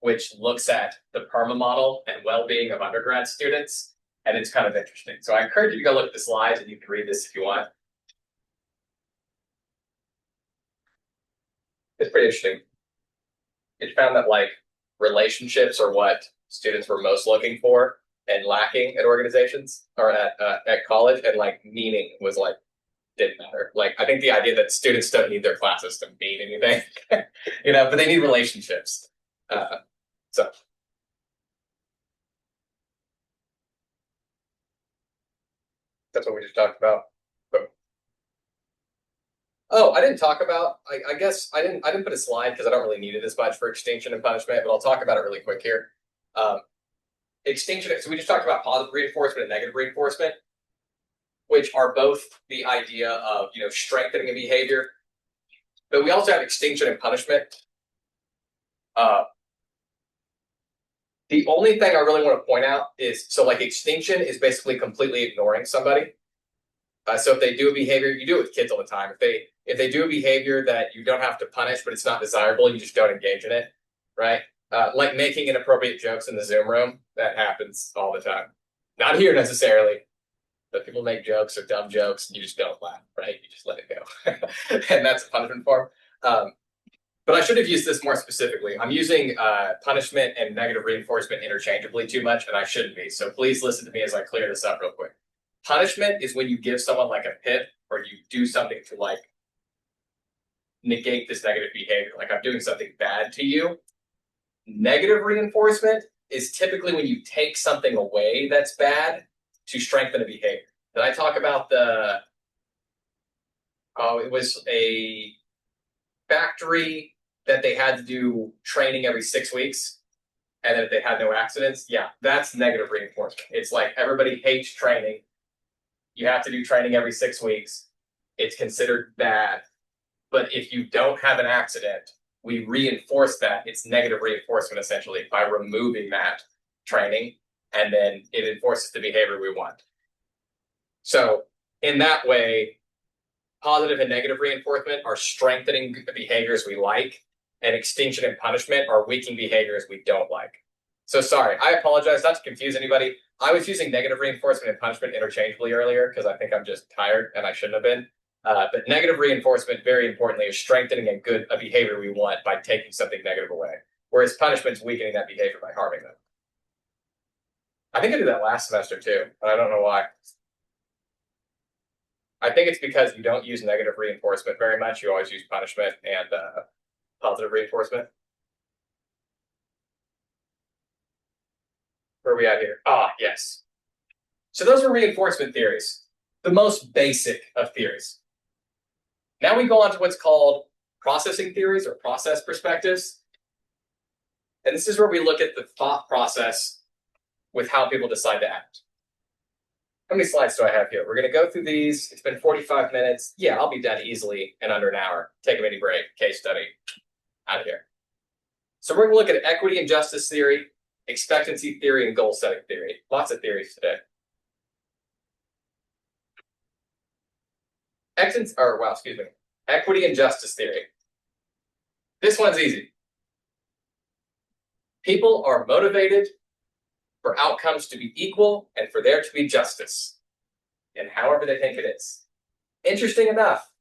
which looks at the PERMA model and well-being of undergrad students, and it's kind of interesting. So I encourage you to go look at the slides, and you can read this if you want. It's pretty interesting. It found that like relationships are what students were most looking for and lacking at organizations or at college, and like meaning was like didn't matter. Like I think the idea that students don't need their classes to mean anything, but they need relationships. So that's what we just talked about. Oh, I didn't talk about. I guess I didn't put a slide because I don't really need it as much for extinction and punishment, but I'll talk about it really quick here. Extinction. So we just talked about positive reinforcement and negative reinforcement, which are both the idea of strengthening a behavior, but we also have extinction and punishment. The only thing I really want to point out is like extinction is basically completely ignoring somebody. So if they do a behavior, you do it with kids all the time. If they do a behavior that you don't have to punish, but it's not desirable, you just don't engage in it, right? Like making inappropriate jokes in the Zoom room, that happens all the time. Not here necessarily, but people make jokes or dumb jokes, and you just don't laugh, right? You just let it go, and that's a punishment form. But I should have used this more specifically. I'm using punishment and negative reinforcement interchangeably too much, and I shouldn't be. So please listen to me as I clear this up real quick. Punishment is when you give someone like a pip or you do something to like negate this negative behavior, like I'm doing something bad to you. Negative reinforcement is typically when you take something away that's bad to strengthen a behavior. Did I talk about it was a factory that they had to do training every 6 weeks, and then if they had no accidents, yeah, that's negative reinforcement. It's like everybody hates training. You have to do training every 6 weeks. It's considered bad. But if you don't have an accident, we reinforce that. It's negative reinforcement essentially by removing that training, and then it enforces the behavior we want. So in that way, positive and negative reinforcement are strengthening the behaviors we like, and extinction and punishment are weakening behaviors we don't like. So sorry, I apologize not to confuse anybody. I was using negative reinforcement and punishment interchangeably earlier because I think I'm just tired and I shouldn't have been. But negative reinforcement, very importantly, is strengthening a behavior we want by taking something negative away, whereas punishment is weakening that behavior by harming them. I think I did that last semester too, but I don't know why. I think it's because you don't use negative reinforcement very much. You always use punishment and positive reinforcement. Where are we at here? Yes. So those were reinforcement theories, the most basic of theories. Now we go on to what's called processing theories or process perspectives. And this is where we look at the thought process with how people decide to act. How many slides do I have here? We're going to go through these. It's been 45 minutes. Yeah, I'll be done easily in under an hour. Take a mini break, case study, out of here. So we're going to look at equity and justice theory, expectancy theory, and goal setting theory. Lots of theories today. Equity and justice theory. This one's easy. People are motivated for outcomes to be equal and for there to be justice, and however they think it is. Interesting enough,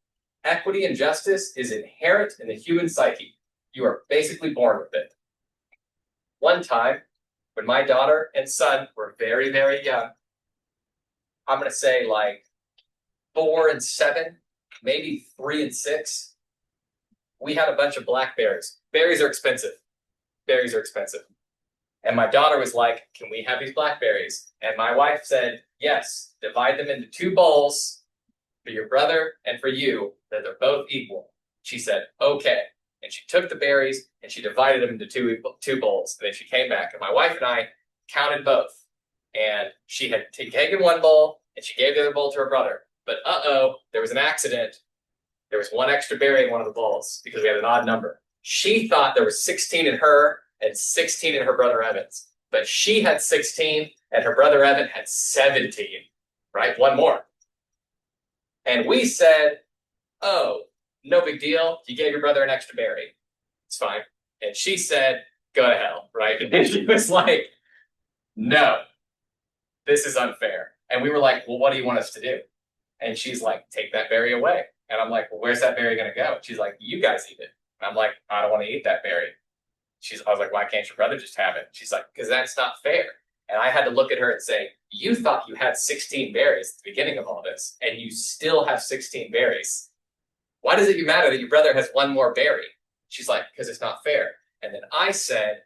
equity and justice is inherent in the human psyche. You are basically born with it. One time, when my daughter and son were very, very young, I'm going to say like 4 and 7, maybe 3 and 6, we had a bunch of blackberries. Berries are expensive. Berries are expensive. And my daughter was like, can we have these blackberries? And my wife said, yes, divide them into 2 bowls for your brother and for you, that they're both equal. She said, okay. And she took the berries and she divided them into two bowls. And then she came back, and my wife and I counted both. And she had taken 1 bowl and she gave the other bowl to her brother. But there was an accident. There was 1 extra berry in one of the bowls because we had an odd number. She thought there was 16 in her and 16 in her brother Evan's. But she had 16 and her brother Evan had 17, right? One more. And we said, oh, no big deal. You gave your brother an extra berry. It's fine. And she said, go to hell, right? And she was like, no, this is unfair. And we were like, well, what do you want us to do? And she's like, take that berry away. And I'm like, well, where's that berry going to go? She's like, you guys eat it. And I'm like, I don't want to eat that berry. I was like, why can't your brother just have it? She's like, because that's not fair. And I had to look at her and say, you thought you had 16 berries at the beginning of all this, and you still have 16 berries. Why does it matter that your brother has one more berry? She's like, because it's not fair. And then I said,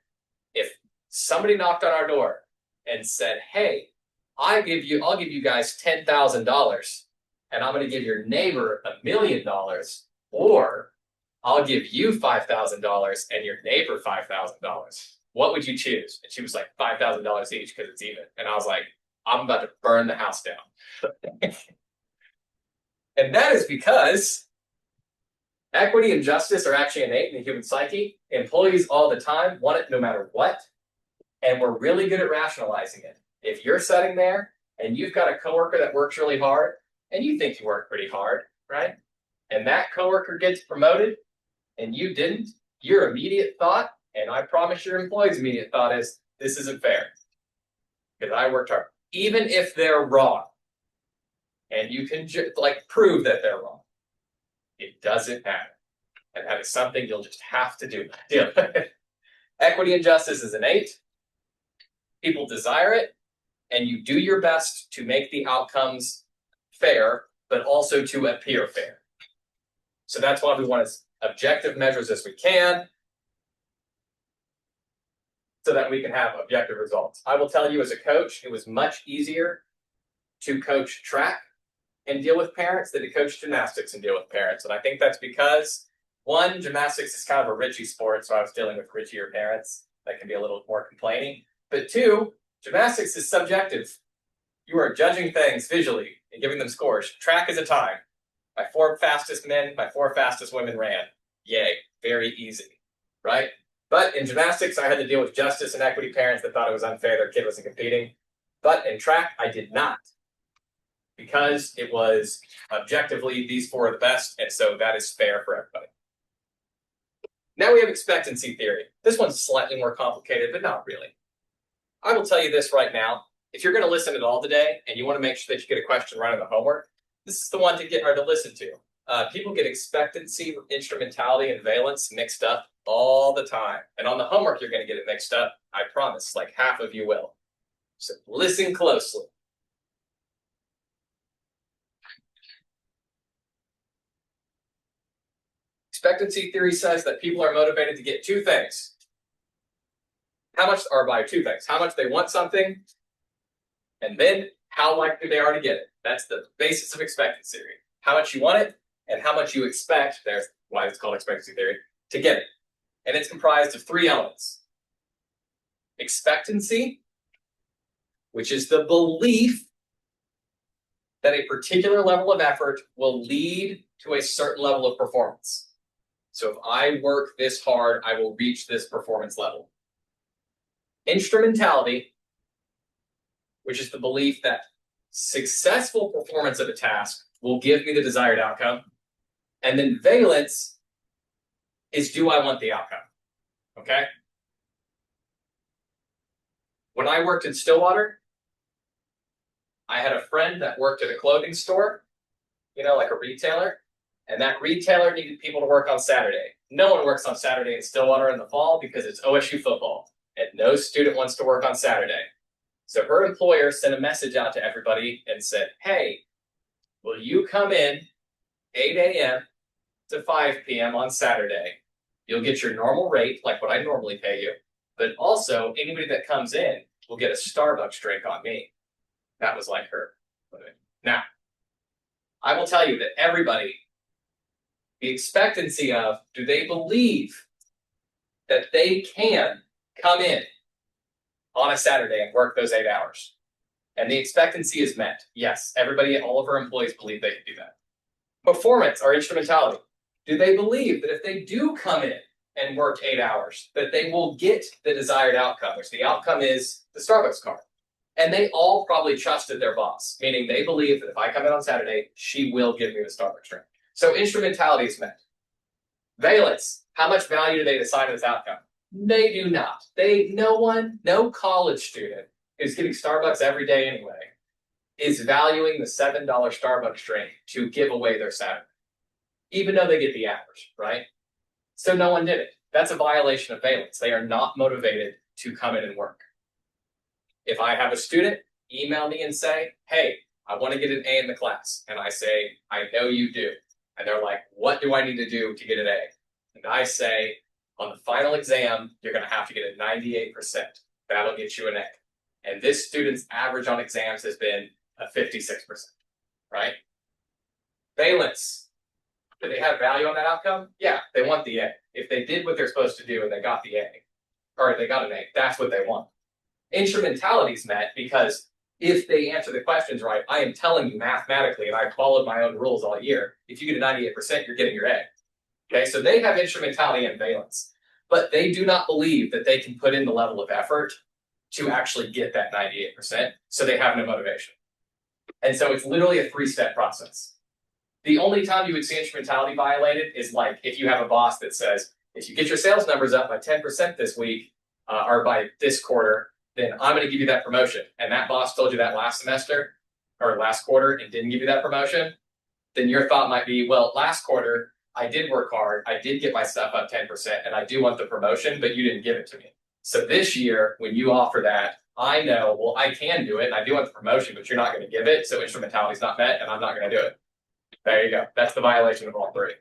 if somebody knocked on our door and said, hey, I'll give you guys $10,000, and I'm going to give your neighbor $1 million, or I'll give you $5,000 and your neighbor $5,000. What would you choose? And she was like, $5,000 each because it's even. And I was like, I'm about to burn the house down. And that is because equity and justice are actually innate in the human psyche. Employees all the time want it no matter what. And we're really good at rationalizing it. If you're sitting there and you've got a coworker that works really hard and you think you work pretty hard, right? And that coworker gets promoted and you didn't, your immediate thought, and I promise your employee's immediate thought is, this isn't fair because I worked hard. Even if they're wrong and you can prove that they're wrong, it doesn't matter. And that is something you'll just have to do. Equity and justice is innate. People desire it, and you do your best to make the outcomes fair, but also to appear fair. So that's why we want as objective measures as we can, so that we can have objective results. I will tell you as a coach, it was much easier to coach track and deal with parents than to coach gymnastics and deal with parents. And I think that's because, one, gymnastics is kind of a Richie sport, so I was dealing with Richier parents that can be a little more complaining. But two, gymnastics is subjective. You are judging things visually and giving them scores. Track is a time. My 4 fastest men, my 4 fastest women ran. Yay, very easy, right? But in gymnastics, I had to deal with justice and equity parents that thought it was unfair their kid wasn't competing. But in track, I did not. Because it was objectively, these 4 are the best, and so that is fair for everybody. Now we have expectancy theory. This one's slightly more complicated, but not really. I will tell you this right now. If you're going to listen at all today, and you want to make sure that you get a question right on the homework, this is the one to get or to listen to. People get expectancy, instrumentality, and valence mixed up all the time. And on the homework, you're going to get it mixed up. I promise, like half of you will. So listen closely. Expectancy theory says that people are motivated to get 2 things. By 2 things. How much they want something, and then how likely they are to get it. That's the basis of expectancy theory. How much you want it, and how much you expect, there's why it's called expectancy theory, to get it. And it's comprised of 3 elements. Expectancy, which is the belief that a particular level of effort will lead to a certain level of performance. So if I work this hard, I will reach this performance level. Instrumentality, which is the belief that successful performance of a task will give me the desired outcome. And then valence is, do I want the outcome? Okay? When I worked in Stillwater, I had a friend that worked at a clothing store, like a retailer, and that retailer needed people to work on Saturday. No one works on Saturday in Stillwater in the fall because it's OSU football, and no student wants to work on Saturday. So her employer sent a message out to everybody and said, hey, will you come in 8 a.m. to 5 p.m. on Saturday? You'll get your normal rate, like what I normally pay you, but also anybody that comes in will get a Starbucks drink on me. That was like her. Now, I will tell you that everybody, the expectancy of, do they believe that they can come in on a Saturday and work those 8 hours? And the expectancy is met. Yes, everybody, all of our employees believe they can do that. Performance or instrumentality. Do they believe that if they do come in and work 8 hours, that they will get the desired outcome, which the outcome is the Starbucks card. And they all probably trusted their boss, meaning they believe that if I come in on Saturday, she will give me the Starbucks drink. So instrumentality is met. Valence, how much value do they assign to this outcome? They do not. No college student who's getting Starbucks every day anyway, is valuing the $7 Starbucks drink to give away their Saturday, even though they get the average, right? So no one did it. That's a violation of valence. They are not motivated to come in and work. If I have a student email me and say, hey, I want to get an A in the class, and I say, I know you do. And they're like, what do I need to do to get an A? And I say, on the final exam, you're going to have to get a 98%. That'll get you an A. And this student's average on exams has been a 56%, right? Valence. Do they have value on that outcome? Yeah, they want the A. If they did what they're supposed to do and they got the A, or they got an A, that's what they want. Instrumentality is met because if they answer the questions right, I am telling you mathematically, and I followed my own rules all year, if you get a 98%, you're getting your A. Okay, so they have instrumentality and valence, but they do not believe that they can put in the level of effort to actually get that 98%, so they have no motivation. And so it's literally a 3-step process. The only time you would see instrumentality violated is like if you have a boss that says, if you get your sales numbers up by 10% this week, or by this quarter, then I'm going to give you that promotion. And that boss told you that last semester or last quarter and didn't give you that promotion, then your thought might be, well, last quarter, I did work hard. I did get my stuff up 10%, and I do want the promotion, but you didn't give it to me. So this year, when you offer that, I know, well, I can do it, and I do want the promotion, but you're not going to give it, so instrumentality is not met, and I'm not going to do it. There you go. That's the violation of all three.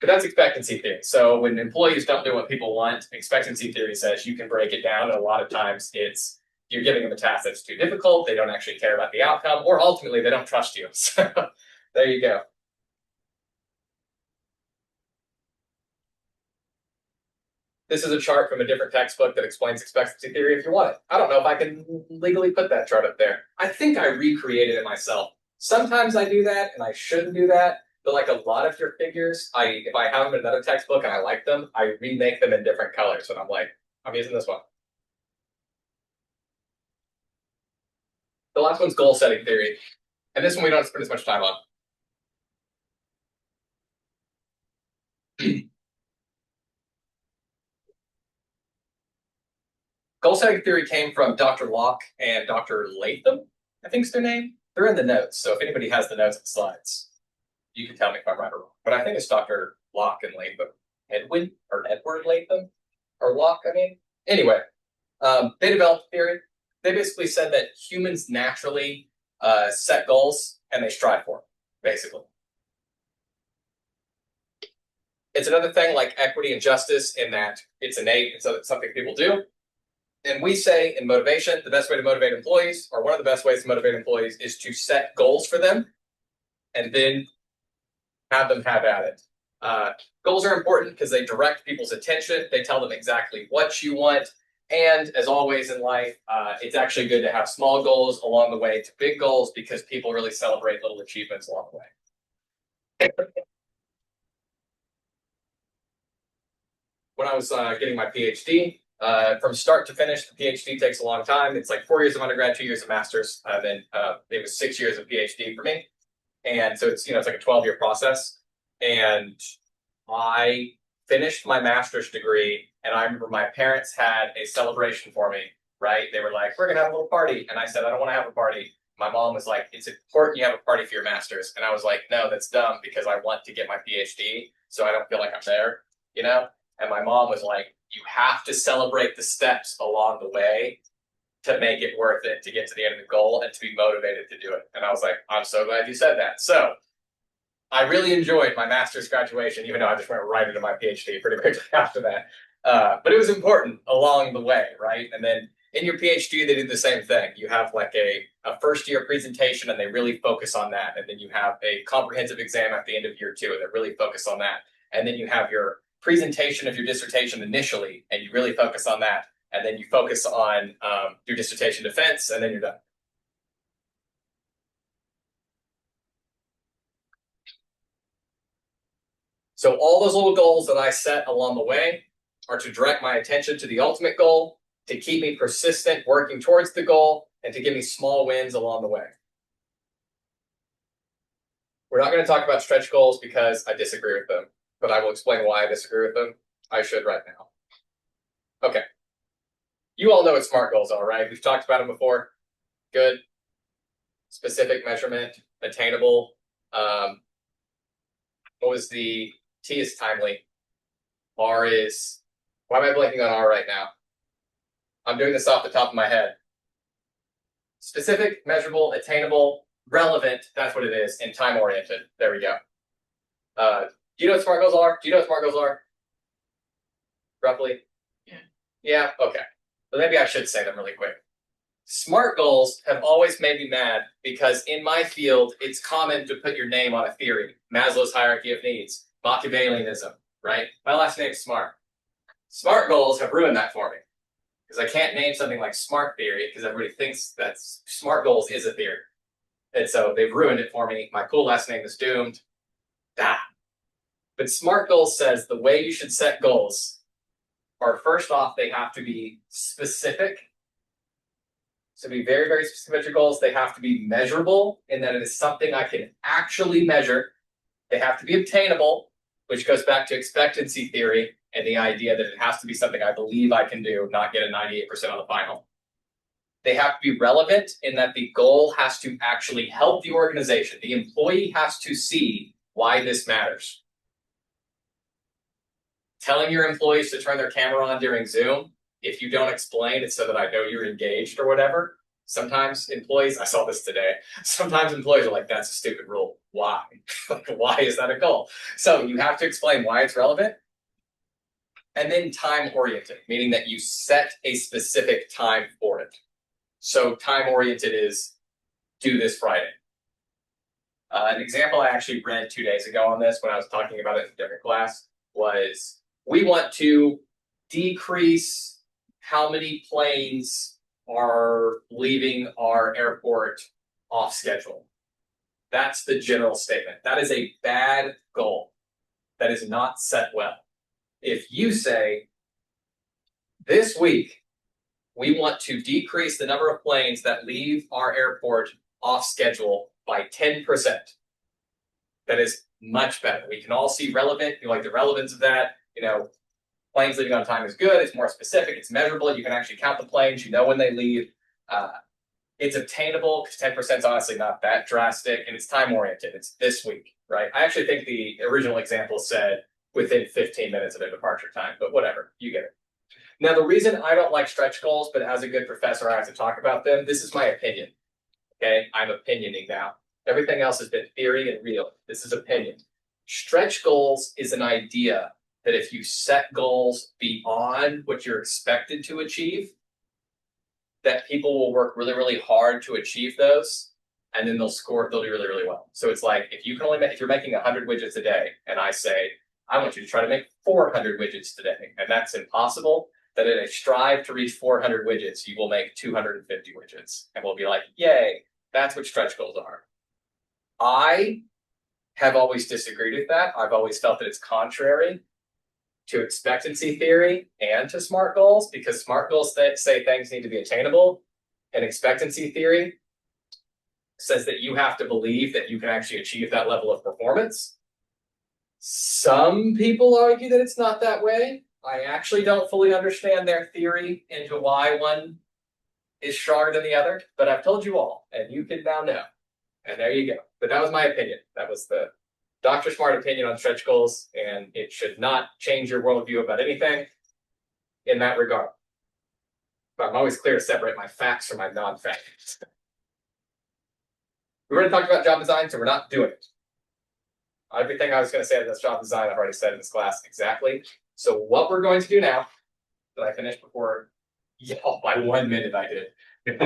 But that's expectancy theory. So when employees don't do what people want, expectancy theory says you can break it down. And a lot of times it's you're giving them a task that's too difficult. They don't actually care about the outcome, or ultimately they don't trust you. So there you go. This is a chart from a different textbook that explains expectancy theory if you want it. I don't know if I can legally put that chart up there. I think I recreated it myself. Sometimes I do that and I shouldn't do that. But like a lot of your figures, if I have them in another textbook and I like them, I remake them in different colors. And I'm like, I'm using this one. The last one's goal setting theory. And this one we don't spend as much time on. Goal setting theory came from Dr. Locke and Dr. Latham, I think's their name. They're in the notes. So if anybody has the notes and slides, you can tell me if I'm right or wrong. But I think it's Dr. Locke and Latham. Edward Latham? Or Locke, I mean. Anyway, they developed theory. They basically said that humans naturally set goals and they strive for them, basically. It's another thing like equity and justice in that it's innate, it's something people do. And we say in motivation, the best way to motivate employees, or one of the best ways to motivate employees, is to set goals for them and then have them have at it. Goals are important because they direct people's attention. They tell them exactly what you want. And as always in life, it's actually good to have small goals along the way to big goals because people really celebrate little achievements along the way. When I was getting my PhD, from start to finish, the PhD takes a long time. It's like 4 years of undergrad, 2 years of master's. Then it was 6 years of PhD for me. And so it's like a 12-year process. And I finished my master's degree, and I remember my parents had a celebration for me, right? They were like, we're going to have a little party. And I said, I don't want to have a party. My mom was like, it's important you have a party for your master's. And I was like, no, that's dumb because I want to get my PhD, so I don't feel like I'm there, you know? And my mom was like, you have to celebrate the steps along the way to make it worth it to get to the end of the goal and to be motivated to do it. And I was like, I'm so glad you said that. So I really enjoyed my master's graduation, even though I just went right into my PhD pretty quickly after that. But it was important along the way, right? And then in your PhD, they did the same thing. You have like a first year presentation and they really focus on that. And then you have a comprehensive exam at the end of year 2 and they really focus on that. And then you have your presentation of your dissertation initially, and you really focus on that. And then you focus on your dissertation defense, and then you're done. So all those little goals that I set along the way are to direct my attention to the ultimate goal, to keep me persistent working towards the goal, and to give me small wins along the way. We're not going to talk about stretch goals because I disagree with them, but I will explain why I disagree with them. I should right now. Okay. You all know what SMART goals are, right? We've talked about them before. Good. Specific, measurement, attainable. What was the T is timely. R is, why am I blanking on R right now? I'm doing this off the top of my head. Specific, measurable, attainable, relevant, that's what it is, and time-oriented. There we go. Do you know what SMART goals are? Do you know what SMART goals are? Roughly? Yeah, okay. But maybe I should say them really quick. SMART goals have always made me mad because in my field, it's common to put your name on a theory. Maslow's hierarchy of needs, Machiavellianism, right? My last name's Smart. SMART goals have ruined that for me because I can't name something like SMART theory because everybody thinks that SMART goals is a theory. And so they've ruined it for me. My cool last name is doomed. But SMART goals says the way you should set goals are, first off, they have to be specific. So be very, very specific with your goals. They have to be measurable in that it is something I can actually measure. They have to be obtainable, which goes back to expectancy theory and the idea that it has to be something I believe I can do, not get a 98% on the final. They have to be relevant in that the goal has to actually help the organization. The employee has to see why this matters. Telling your employees to turn their camera on during Zoom, if you don't explain it so that I know you're engaged or whatever, sometimes employees, I saw this today, sometimes employees are like, that's a stupid rule. Why? Why is that a goal? So you have to explain why it's relevant. And then time-oriented, meaning that you set a specific time for it. So time-oriented is do this Friday. An example I actually read 2 days ago on this when I was talking about it in a different class was we want to decrease how many planes are leaving our airport off schedule. That's the general statement. That is a bad goal. That is not set well. If you say, this week, we want to decrease the number of planes that leave our airport off schedule by 10%. That is much better. We can all see relevant, like the relevance of that. You know, planes leaving on time is good. It's more specific. It's measurable. You can actually count the planes. You know when they leave. It's obtainable because 10% is honestly not that drastic, and it's time oriented. It's this week, right? I actually think the original example said within 15 minutes of a departure time, but whatever, you get it. Now, the reason I don't like stretch goals, but as a good professor, I have to talk about them. This is my opinion. Okay, I'm opinioning now. Everything else has been theory and real. This is opinion. Stretch goals is an idea that if you set goals beyond what you're expected to achieve, that people will work really, really hard to achieve those, and then they'll do really, really well. So it's like if you can only if you're making 100 widgets a day, and I say, I want you to try to make 400 widgets today, and that's impossible, that in a strive to reach 400 widgets, you will make 250 widgets, and we'll be like, yay, that's what stretch goals are. I have always disagreed with that. I've always felt that it's contrary to expectancy theory and to SMART goals, because SMART goals say things need to be attainable, and expectancy theory says that you have to believe that you can actually achieve that level of performance. Some people argue that it's not that way. I actually don't fully understand their theory into why one is stronger than the other, but I've told you all, and you can now know. And there you go. But that was my opinion. That was the Dr. Smart opinion on stretch goals, and it should not change your worldview about anything in that regard. But I'm always clear to separate my facts from my non-facts. We already talked about job design, so we're not doing it. Everything I was going to say about job design, I've already said in this class exactly. So what we're going to do now, did I finish before? Yeah, by 1 minute I did.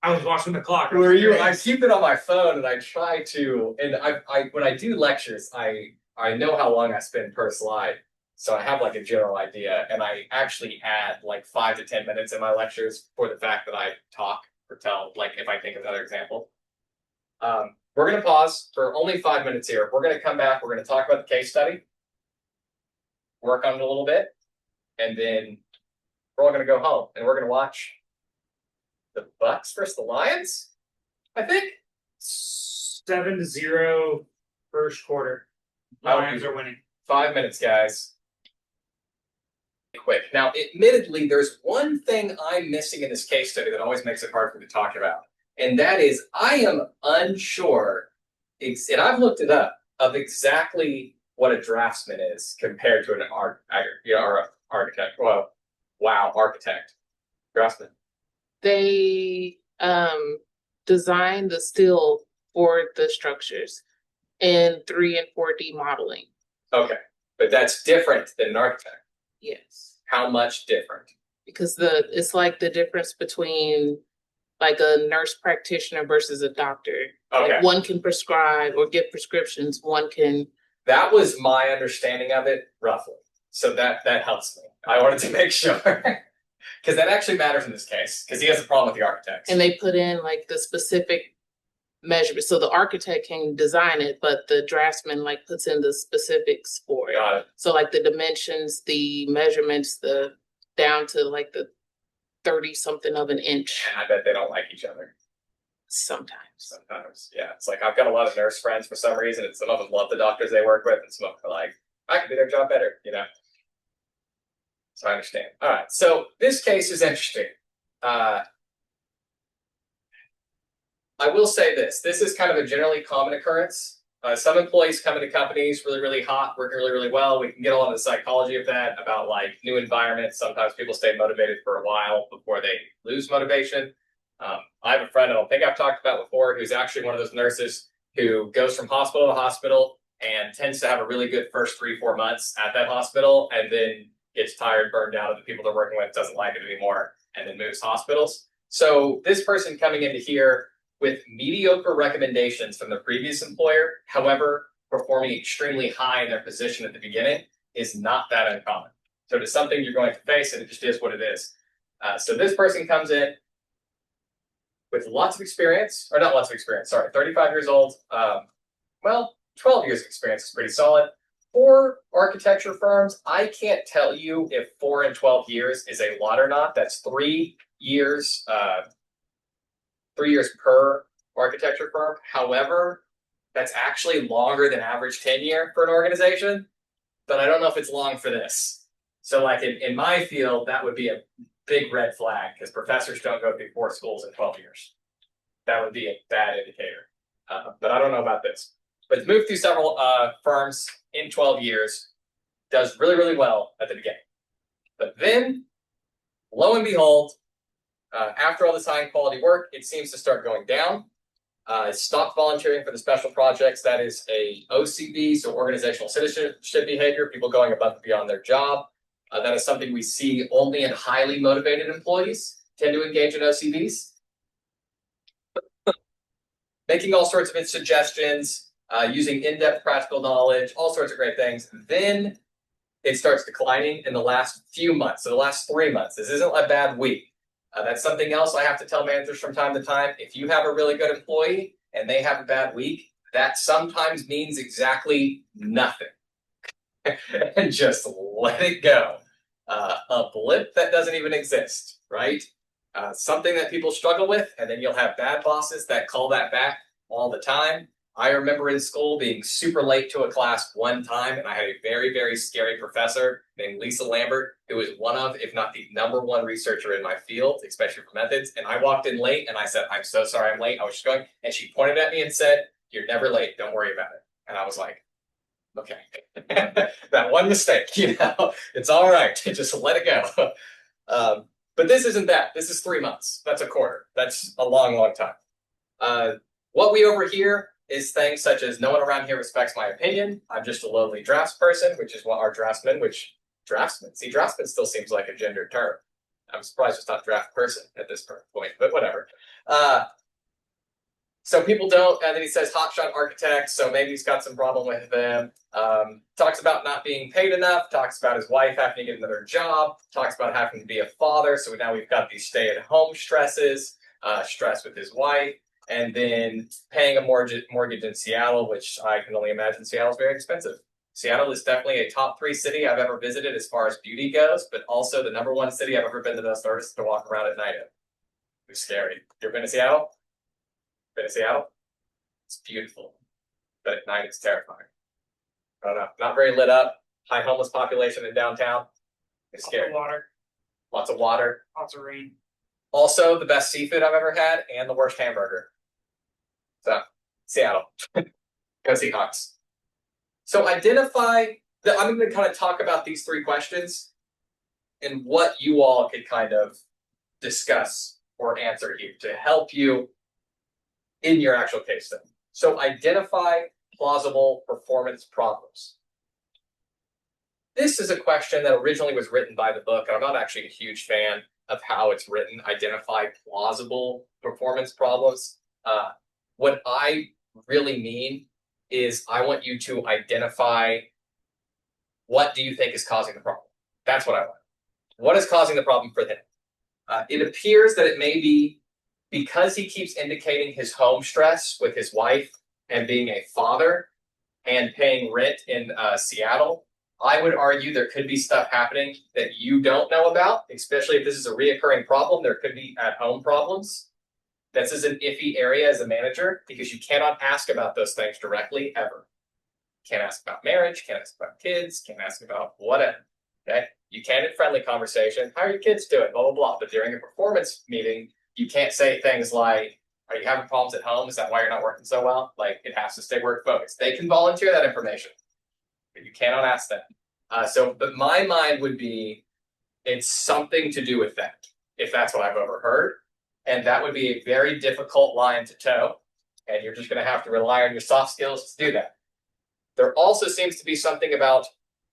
I was watching the clock. Were you? I keep it on my phone, and I try to. And I when I do lectures, I know how long I spend per slide, so I have like a general idea, and I actually add like 5 to 10 minutes in my lectures for the fact that I talk or tell, like if I think of another example. But we're going to pause for only 5 minutes here. We're going to come back. We're going to talk about the case study, work on it a little bit, and then we're all going to go home and we're going to watch the Bucks versus the Lions, I think. 7-0 first quarter. Lions are winning. 5 minutes, guys. Quick. Now, admittedly, there's one thing I'm missing in this case study that always makes it hard for me to talk about. And that is, I am unsure, and I've looked it up, of exactly what a draftsman is compared to an architect. Well, wow, architect. Draftsman. They design the steel for the structures in 3 and 4D modeling. Okay, but that's different than an architect. Yes, How much different? because it's like the difference between like a nurse practitioner versus a doctor. Okay. Like one can prescribe or give prescriptions. One can. That was my understanding of it, roughly. So that helps me. I wanted to make sure. Because that actually matters in this case, because he has a problem with the architects. And they put in like the specific measurement. So the architect can design it, but the draftsman like puts in the specifics for it. Got it. So like the dimensions, the measurements, the down to like the 30 something of an inch And I bet they don't like each other sometimes. sometimes. Yeah, it's like I've got a lot of nurse friends for some reason, and some of them love the doctors they work with, and some of them are like, I can do their job better, you know? So I understand. All right, so this case is interesting. I will say this. This is kind of a generally common occurrence. Some employees come into companies really, really hot, working really, really well. We can get a lot of the psychology of that about like new environments. Sometimes people stay motivated for a while before they lose motivation. I have a friend I don't think I've talked about before who's actually one of those nurses who goes from hospital to hospital and tends to have a really good first 3-4 months at that hospital and then gets tired, burned out of the people they're working with, doesn't like it anymore, and then moves hospitals. So this person coming into here with mediocre recommendations from the previous employer, however, performing extremely high in their position at the beginning, is not that uncommon. So it is something you're going to face, and it just is what it is. So this person comes in with lots of experience, or not lots of experience, sorry, 35 years old. 12 years of experience is pretty solid. For architecture firms, I can't tell you if 4 and 12 years is a lot or not. That's 3 years, 3 years per architecture firm. However, that's actually longer than average tenure for an organization, but I don't know if it's long for this. So like in my field, that would be a big red flag because professors don't go through 4 schools in 12 years. That would be a bad indicator. But I don't know about this. But it's moved through several firms in 12 years, does really, really well at the beginning. But then, lo and behold, after all this high quality work, it seems to start going down. Stop volunteering for the special projects. That is a OCB, so organizational citizenship behavior, people going above and beyond their job. That is something we see only in highly motivated employees tend to engage in OCBs. Making all sorts of suggestions, using in-depth practical knowledge, all sorts of great things. Then it starts declining in the last few months, so the last 3 months. This isn't a bad week. That's something else I have to tell managers from time to time. If you have a really good employee and they have a bad week, that sometimes means exactly nothing. And just let it go. A blip that doesn't even exist, right? Something that people struggle with, and then you'll have bad bosses that call that back all the time. I remember in school being super late to a class one time, and I had a very, very scary professor named Lisa Lambert, who was one of, if not the #1 researcher in my field, especially for methods. And I walked in late, and I said, I'm so sorry I'm late. I was just going, and she pointed at me and said, you're never late. Don't worry about it. And I was like, okay, that one mistake, it's all right. Just let it go. But this isn't that. This is 3 months. That's a quarter. That's a long, long time. What we overhear is things such as no one around here respects my opinion. I'm just a lowly draftsperson, which is what our draftsman, see, draftsman still seems like a gendered term. I'm surprised it's not draft person at this point, but whatever. So people don't, and then he says hotshot architects, so maybe he's got some problem with them. Talks about not being paid enough, talks about his wife having to get another job, talks about having to be a father, so now we've got these stay-at-home stresses, stress with his wife. and then paying a mortgage in Seattle, which I can only imagine Seattle is very expensive. Seattle is definitely a top 3 city I've ever visited as far as beauty goes, but also the #1 city I've ever been to the stars to walk around at night in. It's scary. You ever been to Seattle? Been to Seattle? It's beautiful, but at night it's terrifying. I don't know. Not very lit up. High homeless population in downtown. It's Lots scary. of water, Lots of water. lots of rain. Also, the best seafood I've ever had and the worst hamburger. So, Seattle. Go Seahawks. So identify I'm going to kind of talk about these 3 questions and what you all could kind of discuss or answer here to help you in your actual case study. So identify plausible performance problems. This is a question that originally was written by the book, and I'm not actually a huge fan of how it's written. Identify plausible performance problems. What I really mean is I want you to identify what do you think is causing the problem. That's what I want. What is causing the problem for them? It appears that it may be because he keeps indicating his home stress with his wife and being a father and paying rent in Seattle. I would argue there could be stuff happening that you don't know about, especially if this is a reoccurring problem. There could be at-home problems. This is an iffy area as a manager because you cannot ask about those things directly ever. Can't ask about marriage, can't ask about kids, can't ask about whatever. Okay? You can in friendly conversation, how are your kids doing? Blah, blah, blah. But during a performance meeting, you can't say things like, are you having problems at home? Is that why you're not working so well? Like, it has to stay work focused. They can volunteer that information, but you cannot ask that. But my mind would be, it's something to do with that, if that's what I've overheard. And that would be a very difficult line to toe. And you're just going to have to rely on your soft skills to do that. There also seems to be something about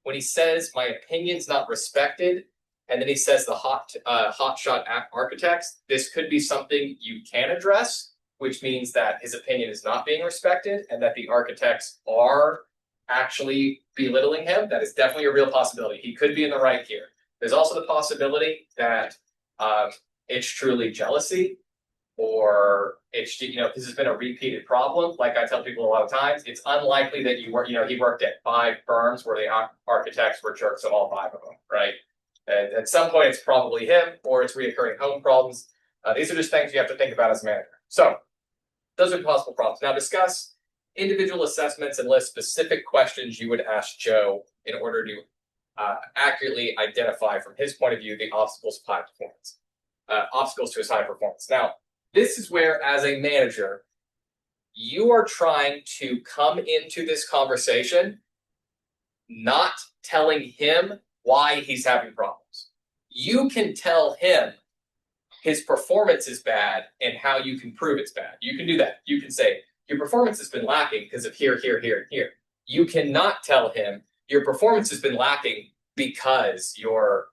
when he says, my opinion's not respected, and then he says the hotshot architects, this could be something you can address, which means that his opinion is not being respected and that the architects are actually belittling him. That is definitely a real possibility. He could be in the right here. There's also the possibility that it's truly jealousy, or it's, this has been a repeated problem. Like I tell people a lot of times, it's unlikely that he worked at 5 firms where the architects were jerks at all 5 of them, right? And at some point, it's probably him, or it's reoccurring home problems. These are just things you have to think about as a manager. So those are possible problems. Now discuss individual assessments and list specific questions you would ask Joe in order to accurately identify from his point of view the obstacles to high performance, obstacles to his high performance. Now, this is where, as a manager, you are trying to come into this conversation not telling him why he's having problems. You can tell him his performance is bad and how you can prove it's bad. You can do that. You can say, your performance has been lacking because of here, here, here, and here. You cannot tell him your performance has been lacking because you're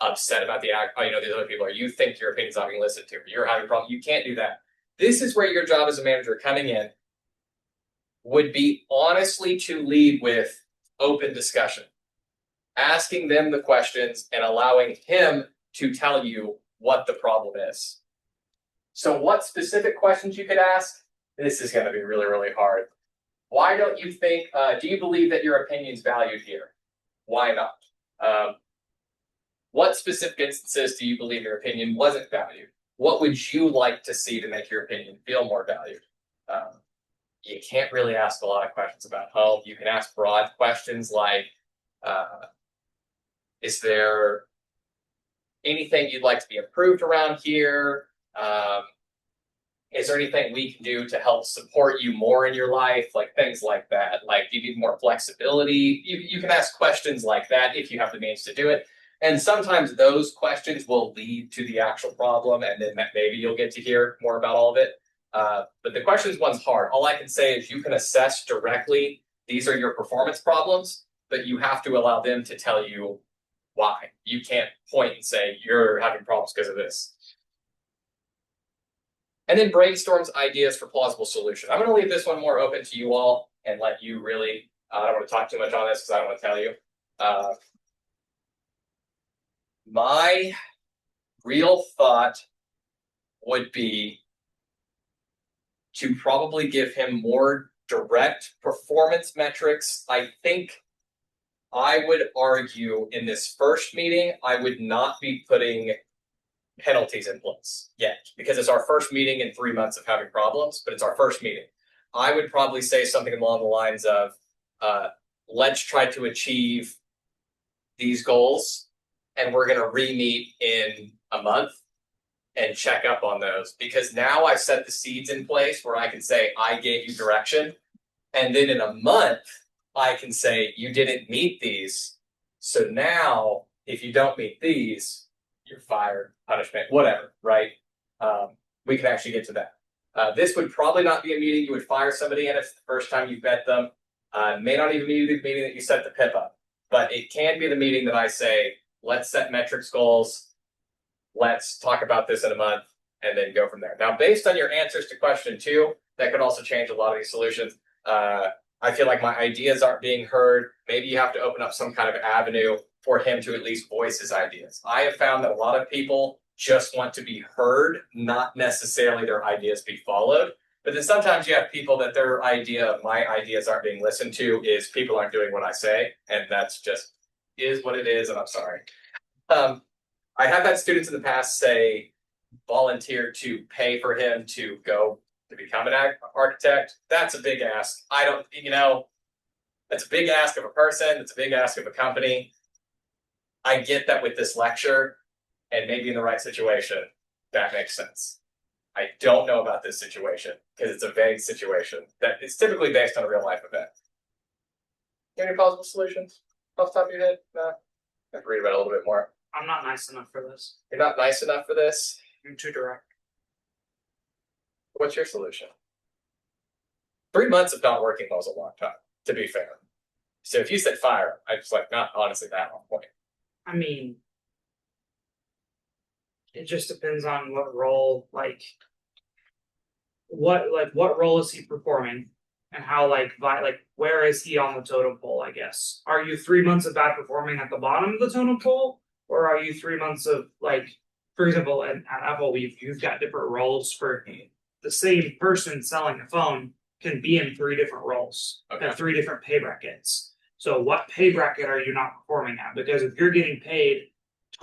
upset about the other people, or you think your opinion's not being listened to, or you're having a problem. You can't do that. This is where your job as a manager coming in would be honestly to lead with open discussion, asking them the questions and allowing him to tell you what the problem is. So what specific questions you could ask? This is going to be really, really hard. Why don't you think, do you believe that your opinion's valued here? Why not? What specific instances do you believe your opinion wasn't valued? What would you like to see to make your opinion feel more valued? You can't really ask a lot of questions about home. You can ask broad questions like, is there anything you'd like to be improved around here? Is there anything we can do to help support you more in your life? Like things like that. Like, do you need more flexibility? You can ask questions like that if you have the means to do it. And sometimes those questions will lead to the actual problem, and then maybe you'll get to hear more about all of it. But the questions one's hard. All I can say is you can assess directly, these are your performance problems, but you have to allow them to tell you why. You can't point and say, you're having problems because of this. And then brainstorms ideas for plausible solutions. I'm going to leave this one more open to you all and let you really, I don't want to talk too much on this because I don't want to tell you. My real thought would be to probably give him more direct performance metrics. I think I would argue in this first meeting, I would not be putting penalties in place yet because it's our first meeting in 3 months of having problems, but it's our first meeting. I would probably say something along the lines of, let's try to achieve these goals and we're going to re-meet in a month and check up on those, because now I've set the seeds in place where I can say, I gave you direction. And then in a month, I can say, you didn't meet these. So now if you don't meet these, you're fired, punishment, whatever, right? We can actually get to that. This would probably not be a meeting you would fire somebody in if it's the first time you've met them. May not even be the meeting that you set the PIP up, but it can be the meeting that I say, let's set metrics goals. Let's talk about this in a month and then go from there. Now, based on your answers to question 2, that could also change a lot of these solutions. I feel like my ideas aren't being heard. Maybe you have to open up some kind of avenue for him to at least voice his ideas. I have found that a lot of people just want to be heard, not necessarily their ideas be followed. But then sometimes you have people that their idea of my ideas aren't being listened to is people aren't doing what I say. And that's just is what it is. And I'm sorry. I have had students in the past say, volunteer to pay for him to go to become an architect. That's a big ask. I don't, that's a big ask of a person. It's a big ask of a company. I get that with this lecture, and maybe in the right situation, that makes sense. I don't know about this situation because it's a vague situation that is typically based on a real life event. Any possible solutions off the top of your head? No. I have to read about it a little bit more. I'm not nice enough for this. You're not nice enough for this. I'm too direct. What's your solution? 3 months of not working was a long time, to be fair. So if you said fire, I just not honestly that long point. I mean, it just depends on what role, what role is he performing, and how where is he on the totem pole? I guess. Are you 3 months of bad performing at the bottom of the totem pole, or are you 3 months of for example, at Apple, you've got different roles for the same person selling a phone can be in 3 different roles at 3 different pay brackets. So what pay bracket are you not performing at? Because if you're getting paid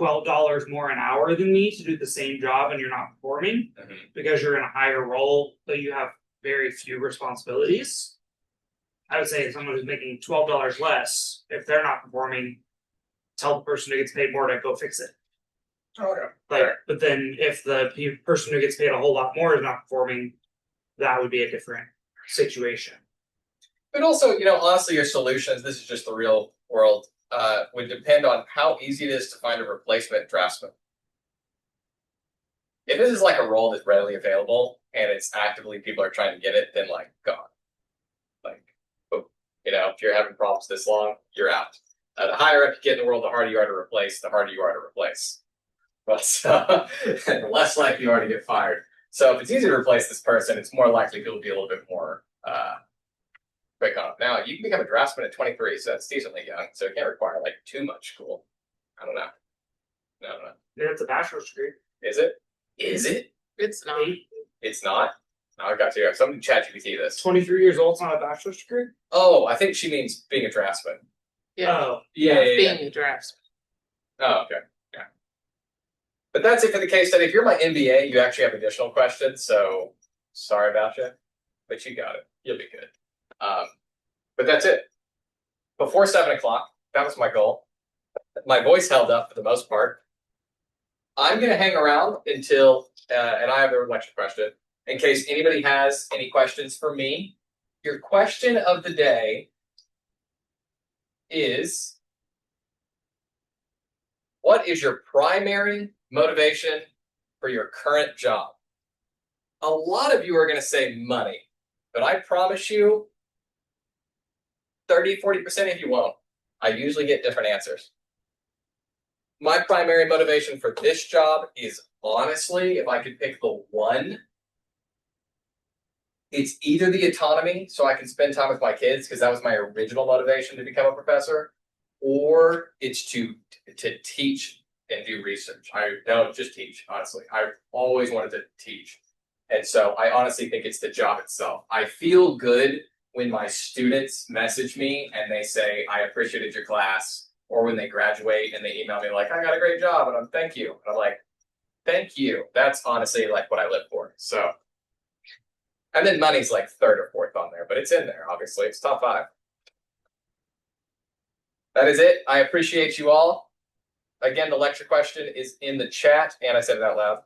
$12 more an hour than me to do the same job and you're not performing because you're in a higher role, but you have very few responsibilities, I would say someone who's making $12 less, if they're not performing, tell the person who gets paid more to go fix it. But then if the person who gets paid a whole lot more is not performing, that would be a different situation. But also, honestly, your solutions, this is just the real world, would depend on how easy it is to find a replacement draftsman. If this is a role that's readily available and it's actively people are trying to get it, then gone. If you're having problems this long, you're out. The higher up you get in the world, the harder you are to replace, the harder you are to replace. But the less likely you are to get fired. So if it's easy to replace this person, it's more likely people will be a little bit more quick on it. Now, you can become a draftsman at 23, so that's decently young. So it can't require too much school. I don't know. No. Yeah, it's a bachelor's degree. Is it? Is it? It's not. It's not? No, I got you. Somebody ChatGPT this. 23 years old, it's not a bachelor's degree? Oh, I think she means being a draftsman. Yeah. Oh. Yeah. Being a draftsman. Oh, okay. Yeah. But that's it for the case study. If you're my MBA, you actually have additional questions. So sorry about you, but you got it. You'll be good. But that's it. Before 7 o'clock, that was my goal. My voice held up for the most part. I'm going to hang around until, and I have a lecture question, in case anybody has any questions for me. Your question of the day is, what is your primary motivation for your current job? A lot of you are going to say money, but I promise you 30-40% of you won't. I usually get different answers. My primary motivation for this job is, honestly, if I could pick the one, it's either the autonomy, so I can spend time with my kids, because that was my original motivation to become a professor, or it's to teach and do research. I don't just teach, honestly. I've always wanted to teach. And so I honestly think it's the job itself. I feel good when my students message me and they say, I appreciated your class, or when they graduate and they email me like, I got a great job, and thank you. And I'm like, thank you. That's honestly like what I live for. So, and then money's like third or fourth on there, but it's in there, obviously. It's top 5. That is it. I appreciate you all. Again, the lecture question is in the chat, and I said it out loud.